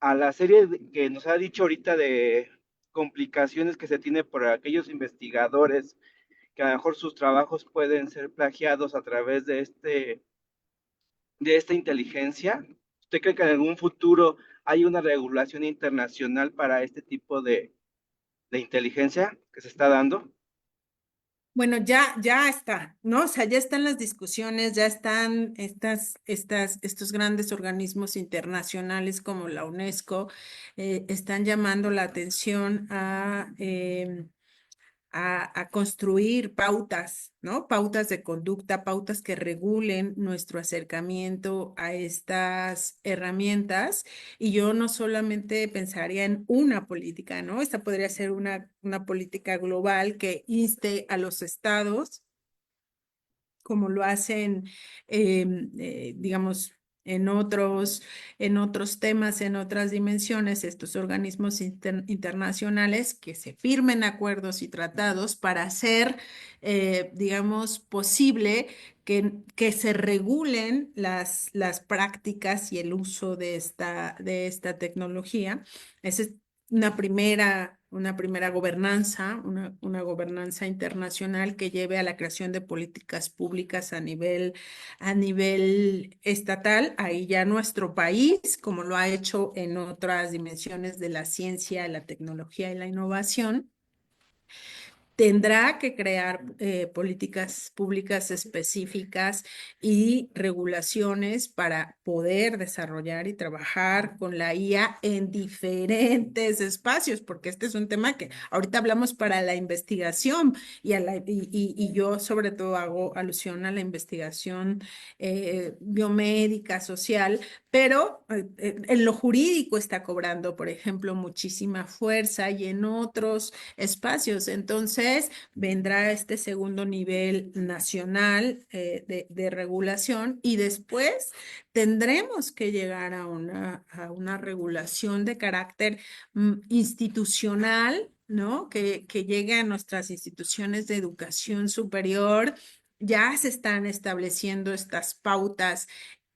Speaker 3: la serie que nos ha dicho ahorita de complicaciones que se tiene por aquellos investigadores que a lo mejor sus trabajos pueden ser plagiados a través de esta inteligencia? ¿Usted cree que en algún futuro hay una regulación internacional para este tipo de inteligencia que se está dando?
Speaker 1: Bueno, ya está, ¿no? O sea, ya están las discusiones, ya están estos grandes organismos internacionales como la UNESCO, están llamando la atención a construir pautas, ¿no? Pautas de conducta, pautas que regulen nuestro acercamiento a estas herramientas. Y yo no solamente pensaría en una política, ¿no? Esta podría ser una política global que inste a los estados como lo hacen, digamos, en otros temas, en otras dimensiones, estos organismos internacionales que se firmen acuerdos y tratados para hacer, digamos, posible que se regulen las prácticas y el uso de esta tecnología. Esa es una primera gobernanza, una gobernanza internacional que lleve a la creación de políticas públicas a nivel estatal. Ahí ya nuestro país, como lo ha hecho en otras dimensiones de la ciencia, la tecnología y la innovación, tendrá que crear políticas públicas específicas y regulaciones para poder desarrollar y trabajar con la IA en diferentes espacios, porque este es un tema que ahorita hablamos para la investigación y yo sobre todo hago alusión a la investigación biomédica, social, pero en lo jurídico está cobrando, por ejemplo, muchísima fuerza y en otros espacios. Entonces, vendrá este segundo nivel nacional de regulación y después tendremos que llegar a una regulación de carácter institucional, ¿no? Que llegue a nuestras instituciones de educación superior. Ya se están estableciendo estas pautas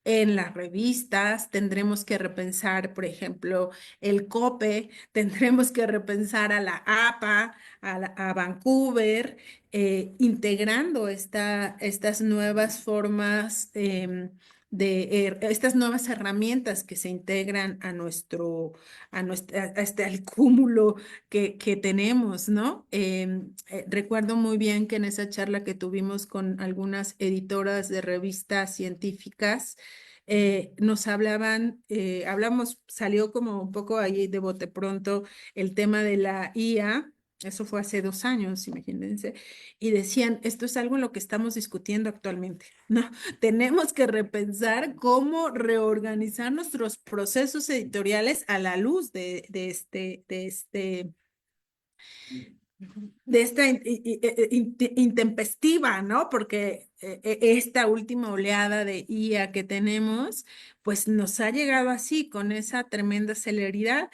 Speaker 1: en las revistas, tendremos que repensar, por ejemplo, el COPE, tendremos que repensar a la APA, a Vancouver, integrando estas nuevas formas estas nuevas herramientas que se integran a este al cúmulo que tenemos, ¿no? Recuerdo muy bien que en esa charla que tuvimos con algunas editoras de revistas científicas, nos salió como un poco ahí de bote pronto el tema de la IA. Eso fue hace 2 años, imagínense, y decían, esto es algo en lo que estamos discutiendo actualmente, ¿no? Tenemos que repensar cómo reorganizar nuestros procesos editoriales a la luz de esta intempestiva, ¿no? Porque esta última oleada de IA que tenemos, pues nos ha llegado así, con esa tremenda celeridad,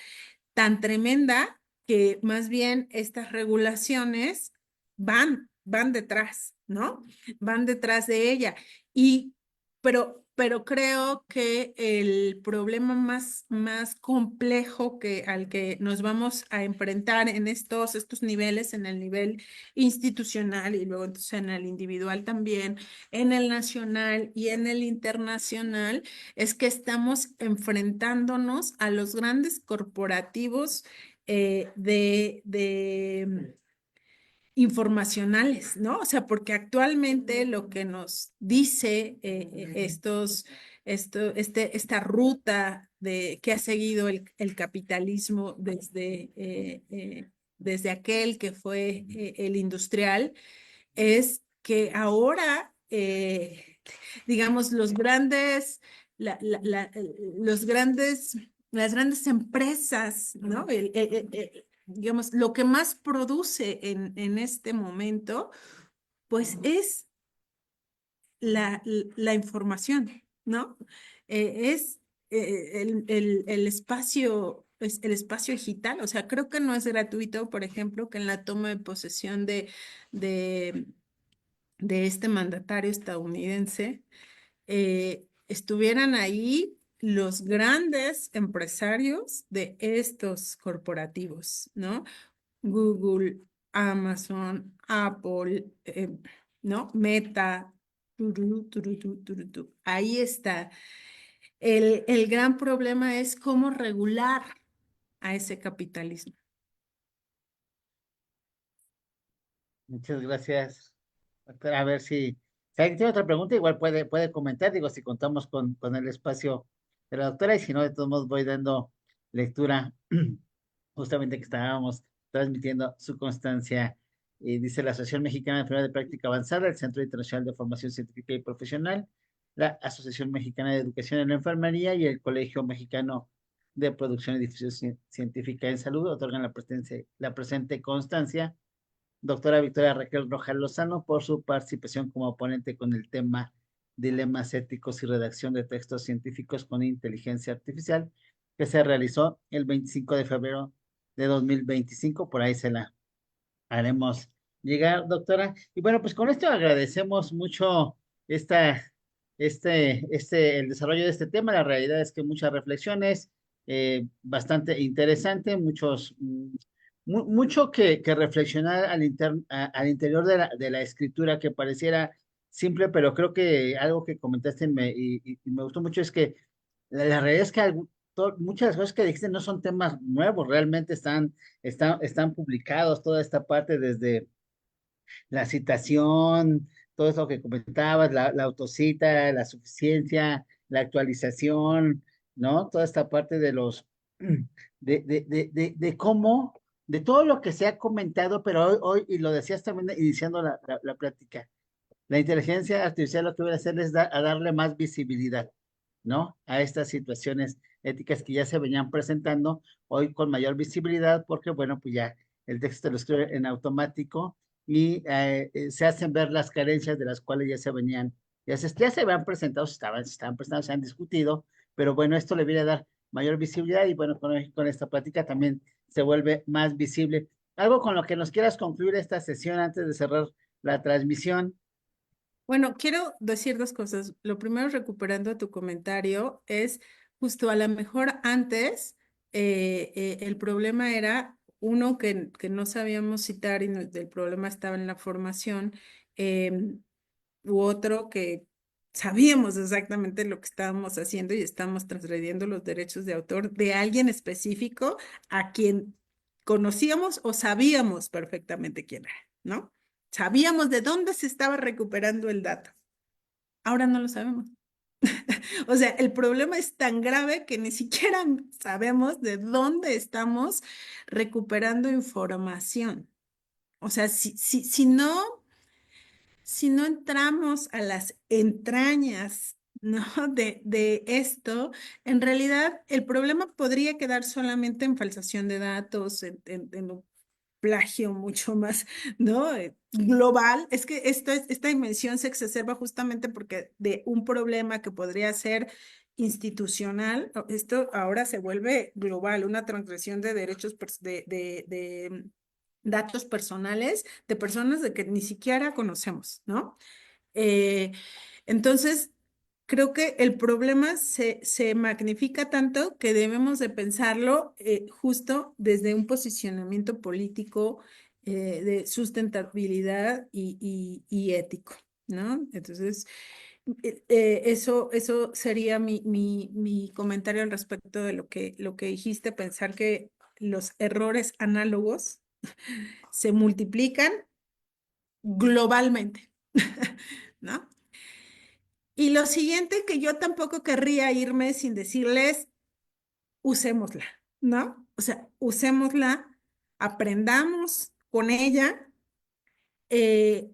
Speaker 1: tan tremenda que más bien estas regulaciones van detrás, ¿no? Van detrás de ella. Y, pero creo que el problema más complejo al que nos vamos a enfrentar en estos niveles, en el nivel institucional y luego entonces en el individual también, en el nacional y en el internacional, es que estamos enfrentándonos a los grandes corporativos de informacionales, ¿no? O sea, porque actualmente lo que nos dice esta ruta que ha seguido el capitalismo desde aquel que fue el industrial, es que ahora, digamos, los grandes, las grandes empresas, ¿no? Digamos, lo que más produce en este momento, pues es la información, ¿no? Es el espacio, es el espacio digital, o sea, creo que no es gratuito, por ejemplo, que en la toma de posesión de, de este mandatario estadounidense, estuvieran ahí los grandes empresarios de estos corporativos, ¿no? Google, Amazon, Apple, ¿no? Meta, turú, turú, turú, turú. Ahí está. El gran problema es cómo regular a ese capitalismo.
Speaker 2: Muchas gracias, doctora. A ver si alguien tiene otra pregunta, igual puede comentar, digo, si contamos con el espacio de la doctora, y si no, de todos modos voy dando lectura justamente que estábamos transmitiendo su constancia. Dice la Asociación Mexicana de Enfermería de Práctica Avanzada, el Centro Internacional de Formación Científica y Profesional, la Asociación Mexicana de Educación en la Enfermería y el Colegio Mexicano de Producción y Difusión Científica en Salud otorgan la presente constancia, doctora Victoria Raquel Rojas Lozano, por su participación como ponente con el tema Dilemas éticos y redacción de textos científicos con inteligencia artificial, que se realizó el 25 de febrero de 2025. Por ahí se la haremos llegar, doctora. Y bueno, pues con esto agradecemos mucho esta, el desarrollo de este tema. La realidad es que muchas reflexiones, bastante interesante, mucho que reflexionar al interior de la escritura, que pareciera simple, pero creo que algo que comentaste y me gustó mucho es que la realidad es que muchas de las cosas que dijiste no son temas nuevos, realmente están publicados, toda esta parte desde la citación, todo eso que comentabas, la autocita, la suficiencia, la actualización, ¿no? Toda esta parte de de cómo, de todo lo que se ha comentado, pero hoy, y lo decías también iniciando la plática, la inteligencia artificial lo que va a hacer es a darle más visibilidad, ¿no? A estas situaciones éticas que ya se venían presentando, hoy con mayor visibilidad, porque, bueno, pues ya el texto lo escribe en automático y se hacen ver las carencias de las cuales ya se habían presentado, estaban presentando, se han discutido, pero bueno, esto le viene a dar mayor visibilidad y bueno, con esta plática también se vuelve más visible. Algo con lo que nos quieras concluir esta sesión antes de cerrar la transmisión.
Speaker 1: Bueno, quiero decir dos cosas. Lo primero, recuperando tu comentario, es justo a lo mejor antes el problema era uno que no sabíamos citar y el problema estaba en la formación, u otro que sabíamos exactamente lo que estábamos haciendo y estábamos transgrediendo los derechos de autor de alguien específico a quien conocíamos o sabíamos perfectamente quién era, ¿no? Sabíamos de dónde se estaba recuperando el dato. Ahora no lo sabemos. O sea, el problema es tan grave que ni siquiera sabemos de dónde estamos recuperando información. O sea, si no entramos a las entrañas, ¿no? de esto, en realidad el problema podría quedar solamente en falsación de datos, en un plagio mucho más, ¿no? Global. Es que esta dimensión se exacerba justamente porque de un problema que podría ser institucional, esto ahora se vuelve global, una transgresión de derechos de datos personales de personas de que ni siquiera conocemos, ¿no? Eh, entonces, creo que el problema se magnifica tanto que debemos de pensarlo justo desde un posicionamiento político de sustentabilidad y ético, ¿no? Entonces, eso sería mi comentario al respecto de lo que dijiste, pensar que los errores análogos se multiplican globalmente, ¿no? Y lo siguiente que yo tampoco querría irme sin decirles, usémosla, ¿no? O sea, usémosla, aprendamos con ella, eh,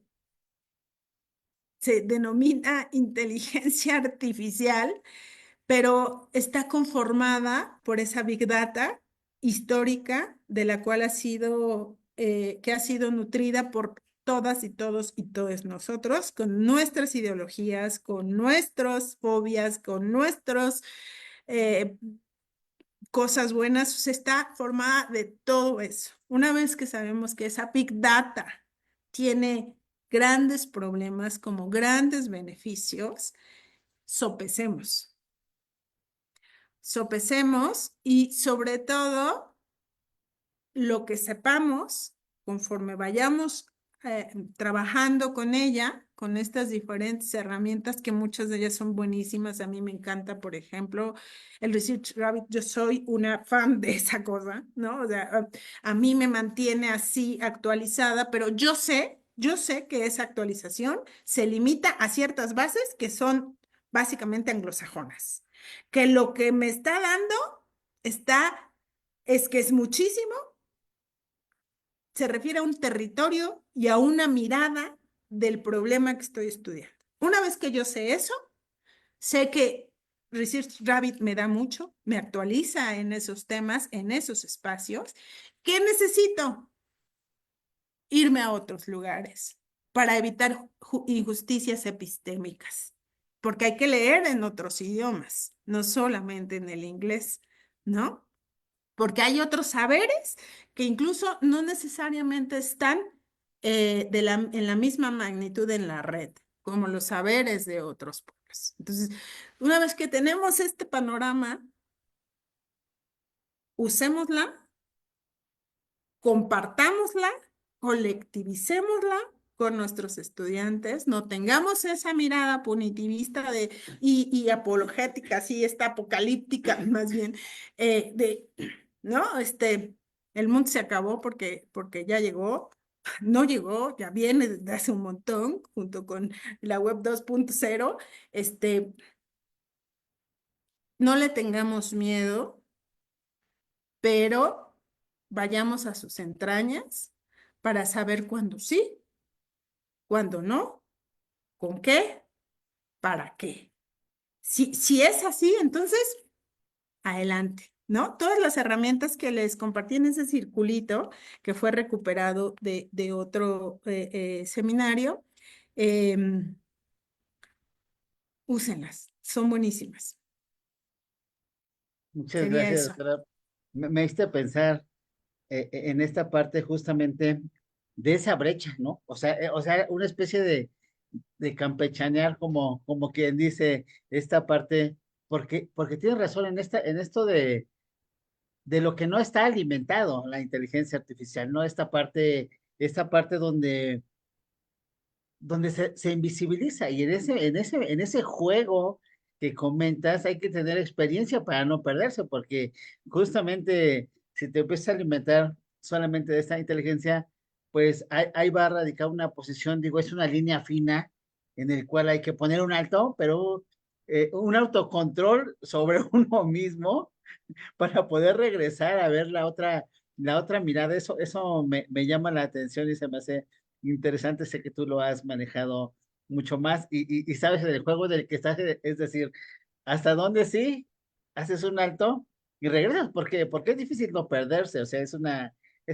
Speaker 1: se denomina inteligencia artificial, pero está conformada por esa Big Data histórica de la cual que ha sido nutrida por todas y todos y todos nosotros, con nuestras ideologías, con nuestras fobias, con nuestras eh, cosas buenas, se está formada de todo eso. Una vez que sabemos que esa Big Data tiene grandes problemas como grandes beneficios, sopesemos. Sopesemos y sobre todo lo que sepamos conforme vayamos trabajando con ella, con estas diferentes herramientas que muchas de ellas son buenísimas. A mí me encanta, por ejemplo, el Research Rabbit. Yo soy una fan de esa cosa, ¿no? O sea, a mí me mantiene así actualizada, pero yo sé que esa actualización se limita a ciertas bases que son básicamente anglosajonas, que lo que me está dando es que es muchísimo, se refiere a un territorio y a una mirada del problema que estoy estudiando. Una vez que yo sé eso, sé que Research Rabbit me da mucho, me actualiza en esos temas, en esos espacios. ¿Qué necesito? Irme a otros lugares para evitar injusticias epistémicas, porque hay que leer en otros idiomas, no solamente en el inglés, ¿no? Porque hay otros saberes que incluso no necesariamente están en la misma magnitud en la red, como los saberes de otros pueblos. Entonces, una vez que tenemos este panorama, usémosla, compartámosla, colectivicémosla con nuestros estudiantes, no tengamos esa mirada punitivista y apologética, así esta apocalíptica, más bien, ¿no? El mundo se acabó porque ya llegó, no llegó, ya viene desde hace un montón, junto con la web 2.0, no le tengamos miedo, pero vayamos a sus entrañas para saber cuándo sí, cuándo no, con qué, para qué. Si es así, entonces, adelante, ¿no? Todas las herramientas que les compartí en ese circulito, que fue recuperado de otro seminario, em, úsenlas, son buenísimas.
Speaker 2: Muchas
Speaker 1: Sería
Speaker 2: gracias,
Speaker 1: eso.
Speaker 2: doctora. Me hiciste pensar en esta parte justamente de esa brecha, ¿no? O sea, una especie de campechanear como quien dice esta parte, porque tienes razón en esto de lo que no está alimentado la inteligencia artificial, ¿no? Esta parte donde se invisibiliza y en ese juego que comentas hay que tener experiencia para no perderse, porque justamente si te empiezas a alimentar solamente de esta inteligencia, pues ahí va a radicar una posición, digo, es una línea fina en el cual hay que poner un alto, pero un autocontrol sobre uno mismo para poder regresar a ver la otra mirada. Eso me llama la atención y se me hace interesante. Sé que tú lo has manejado mucho más y sabes del juego del que estás, es decir, hasta dónde sí haces un alto y regresas, porque es difícil no perderse, o sea, es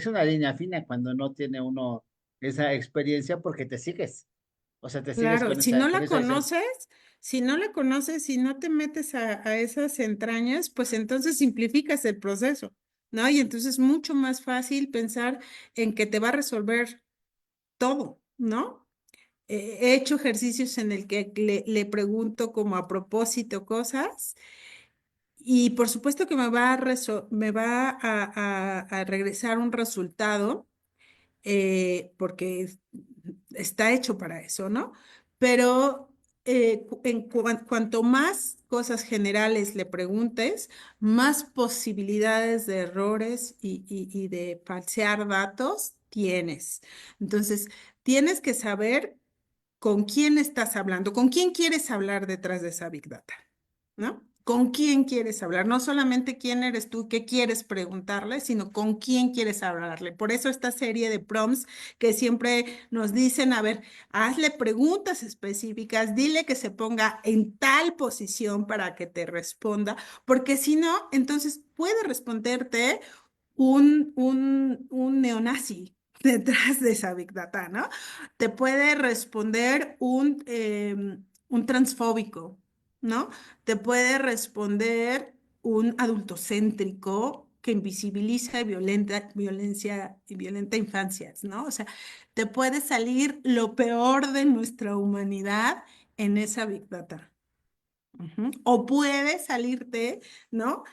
Speaker 2: una línea fina cuando no tiene uno esa experiencia porque te sigues, o sea, te sigues
Speaker 1: Claro,
Speaker 2: con esa decisión.
Speaker 1: si no la conoces, si no te metes a esas entrañas, pues entonces simplificas el proceso, ¿no? Y entonces es mucho más fácil pensar en que te va a resolver todo, ¿no? He hecho ejercicios en el que le pregunto como a propósito cosas y por supuesto que me va a regresar un resultado porque está hecho para eso, ¿no? Pero cuanto más cosas generales le preguntes, más posibilidades de errores y de falsear datos tienes. Entonces, tienes que saber con quién estás hablando, con quién quieres hablar detrás de esa Big Data, ¿no? ¿Con quién quieres hablar? No solamente quién eres tú, qué quieres preguntarle, sino con quién quieres hablarle. Por eso esta serie de prompts que siempre nos dicen, a ver, hazle preguntas específicas, dile que se ponga en tal posición para que te responda, porque si no, entonces puede responderte un neonazi detrás de esa Big Data, ¿no? Te puede responder un transfóbico, ¿no? Te puede responder un adultocéntrico que invisibiliza y violencia y violenta infancias, ¿no? O sea, te puede salir lo peor de nuestra humanidad en esa Big Data. Ujú. O puede salirte, ¿no?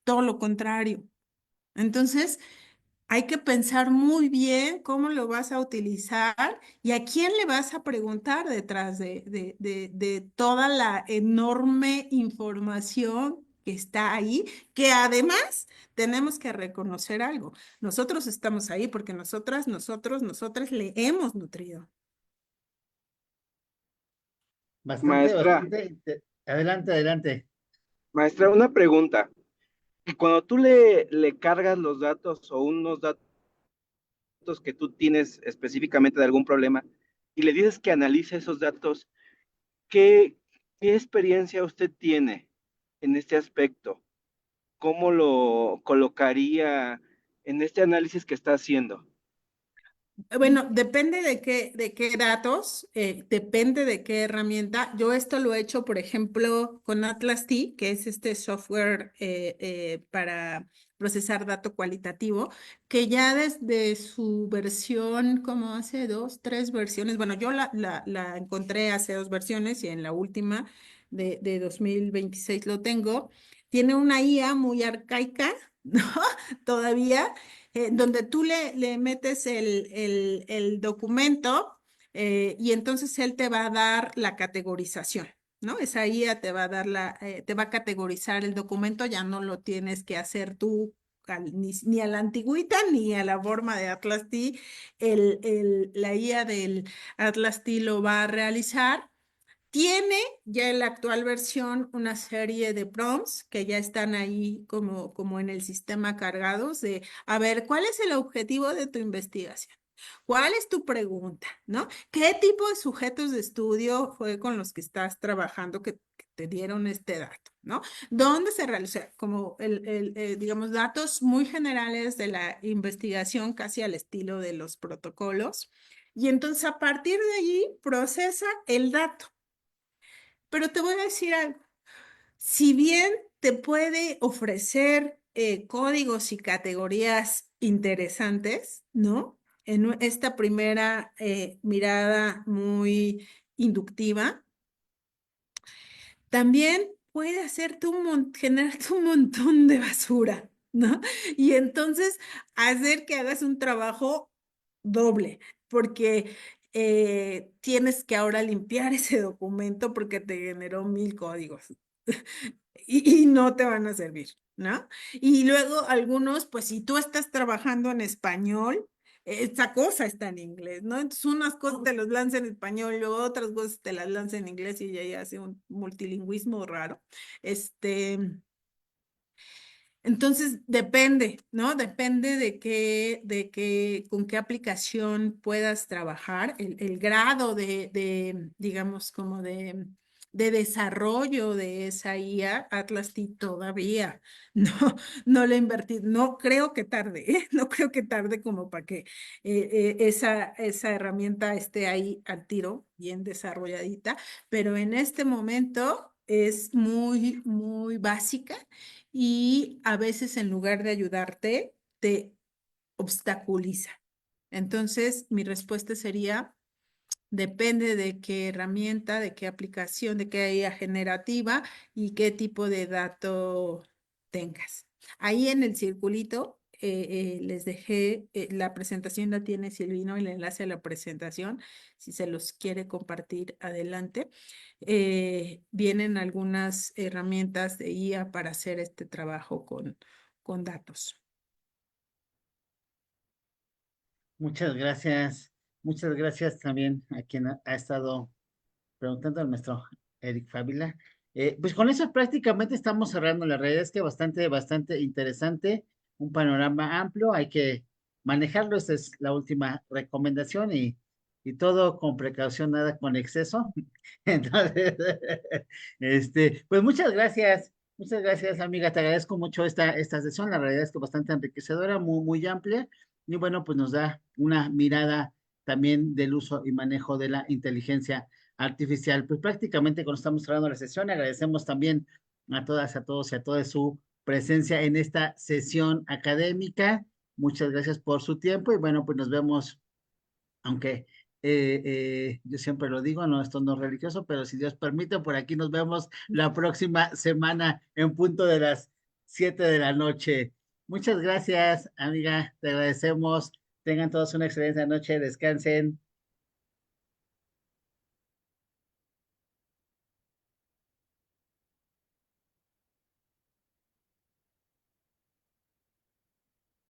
Speaker 1: Todo lo contrario. Entonces, hay que pensar muy bien cómo lo vas a utilizar y a quién le vas a preguntar detrás de toda la enorme información que está ahí, que además tenemos que reconocer algo. Nosotros estamos ahí porque nosotras le hemos nutrido.
Speaker 2: Bastante,
Speaker 3: Maestra,
Speaker 2: adelante, adelante.
Speaker 3: maestra, una pregunta. Y cuando tú le cargas los datos o unos datos que tú tienes específicamente de algún problema y le dices que analice esos datos, ¿qué, qué experiencia usted tiene en este aspecto? ¿Cómo lo colocaría en este análisis que está haciendo?
Speaker 1: Bueno, depende de qué datos, depende de qué herramienta. Yo esto lo he hecho, por ejemplo, con Atlas T, que es este software para procesar dato cualitativo, que ya desde su versión, como hace dos, tres versiones, bueno, yo la encontré hace dos versiones y en la última de 2026 lo tengo. Tiene una IA muy arcaica, ¿no? Todavía donde tú le metes el documento y entonces él te va a dar la categorización, ¿no? Esa IA te va a dar te va a categorizar el documento, ya no lo tienes que hacer tú ni a la antigüita ni a la forma de Atlas T. La IA del Atlas T lo va a realizar. Tiene ya en la actual versión una serie de prompts que ya están ahí como en el sistema cargados de, a ver, ¿cuál es el objetivo de tu investigación? ¿Cuál es tu pregunta? ¿No? ¿Qué tipo de sujetos de estudio fue con los que estás trabajando que te dieron este dato? ¿No? ¿Dónde se realizó? Como digamos, datos muy generales de la investigación, casi al estilo de los protocolos. Y entonces a partir de allí procesa el dato. Pero te voy a decir algo. Si bien te puede ofrecer códigos y categorías interesantes, ¿no? En esta primera mirada muy inductiva, también puede generarte un montón de basura, ¿no? Y entonces hacer que hagas un trabajo doble, porque tienes que ahora limpiar ese documento porque te generó 1000 códigos y no te van a servir, ¿no? Y luego algunos, pues si tú estás trabajando en español, esta cosa está en inglés, ¿no? Entonces unas cosas te las lanza en español, luego otras cosas te las lanza en inglés y ya ahí hace un multilingüismo raro. Este, entonces depende, ¿no? Depende con qué aplicación puedas trabajar, el grado digamos, como de desarrollo de esa IA. Atlas T todavía no, no le he invertido, no creo que tarde, ¿eh? No creo que tarde como para que esa herramienta esté ahí al tiro, bien desarrolladita, pero en este momento es muy, muy básica y a veces en lugar de ayudarte, te obstaculiza. Entonces, mi respuesta sería, depende de qué herramienta, de qué aplicación, de qué IA generativa y qué tipo de dato tengas. Ahí en el circulito les dejé, la presentación la tiene Silvino, el enlace a la presentación, si se los quiere compartir adelante. Vienen algunas herramientas de IA para hacer este trabajo con datos.
Speaker 2: Muchas gracias también a quien ha estado preguntando al maestro Eric Fávila. Pues con eso prácticamente estamos cerrando. La realidad es que bastante interesante, un panorama amplio, hay que manejarlo, esa es la última recomendación y todo con precaución, nada con exceso. Entonces, pues muchas gracias amiga, te agradezco mucho esta sesión, la realidad es que bastante enriquecedora, muy amplia, y bueno, pues nos da una mirada también del uso y manejo de la inteligencia artificial. Pues prácticamente cuando estamos cerrando la sesión, agradecemos también a todas, a todos y a toda su presencia en esta sesión académica. Muchas gracias por su tiempo y bueno, pues nos vemos, aunque Yo siempre lo digo, no, esto no es religioso, pero si Dios permite, por aquí nos vemos la próxima semana en punto de las 7 de la noche. Muchas gracias, amiga, te agradecemos. Tengan todos una excelente noche, descansen.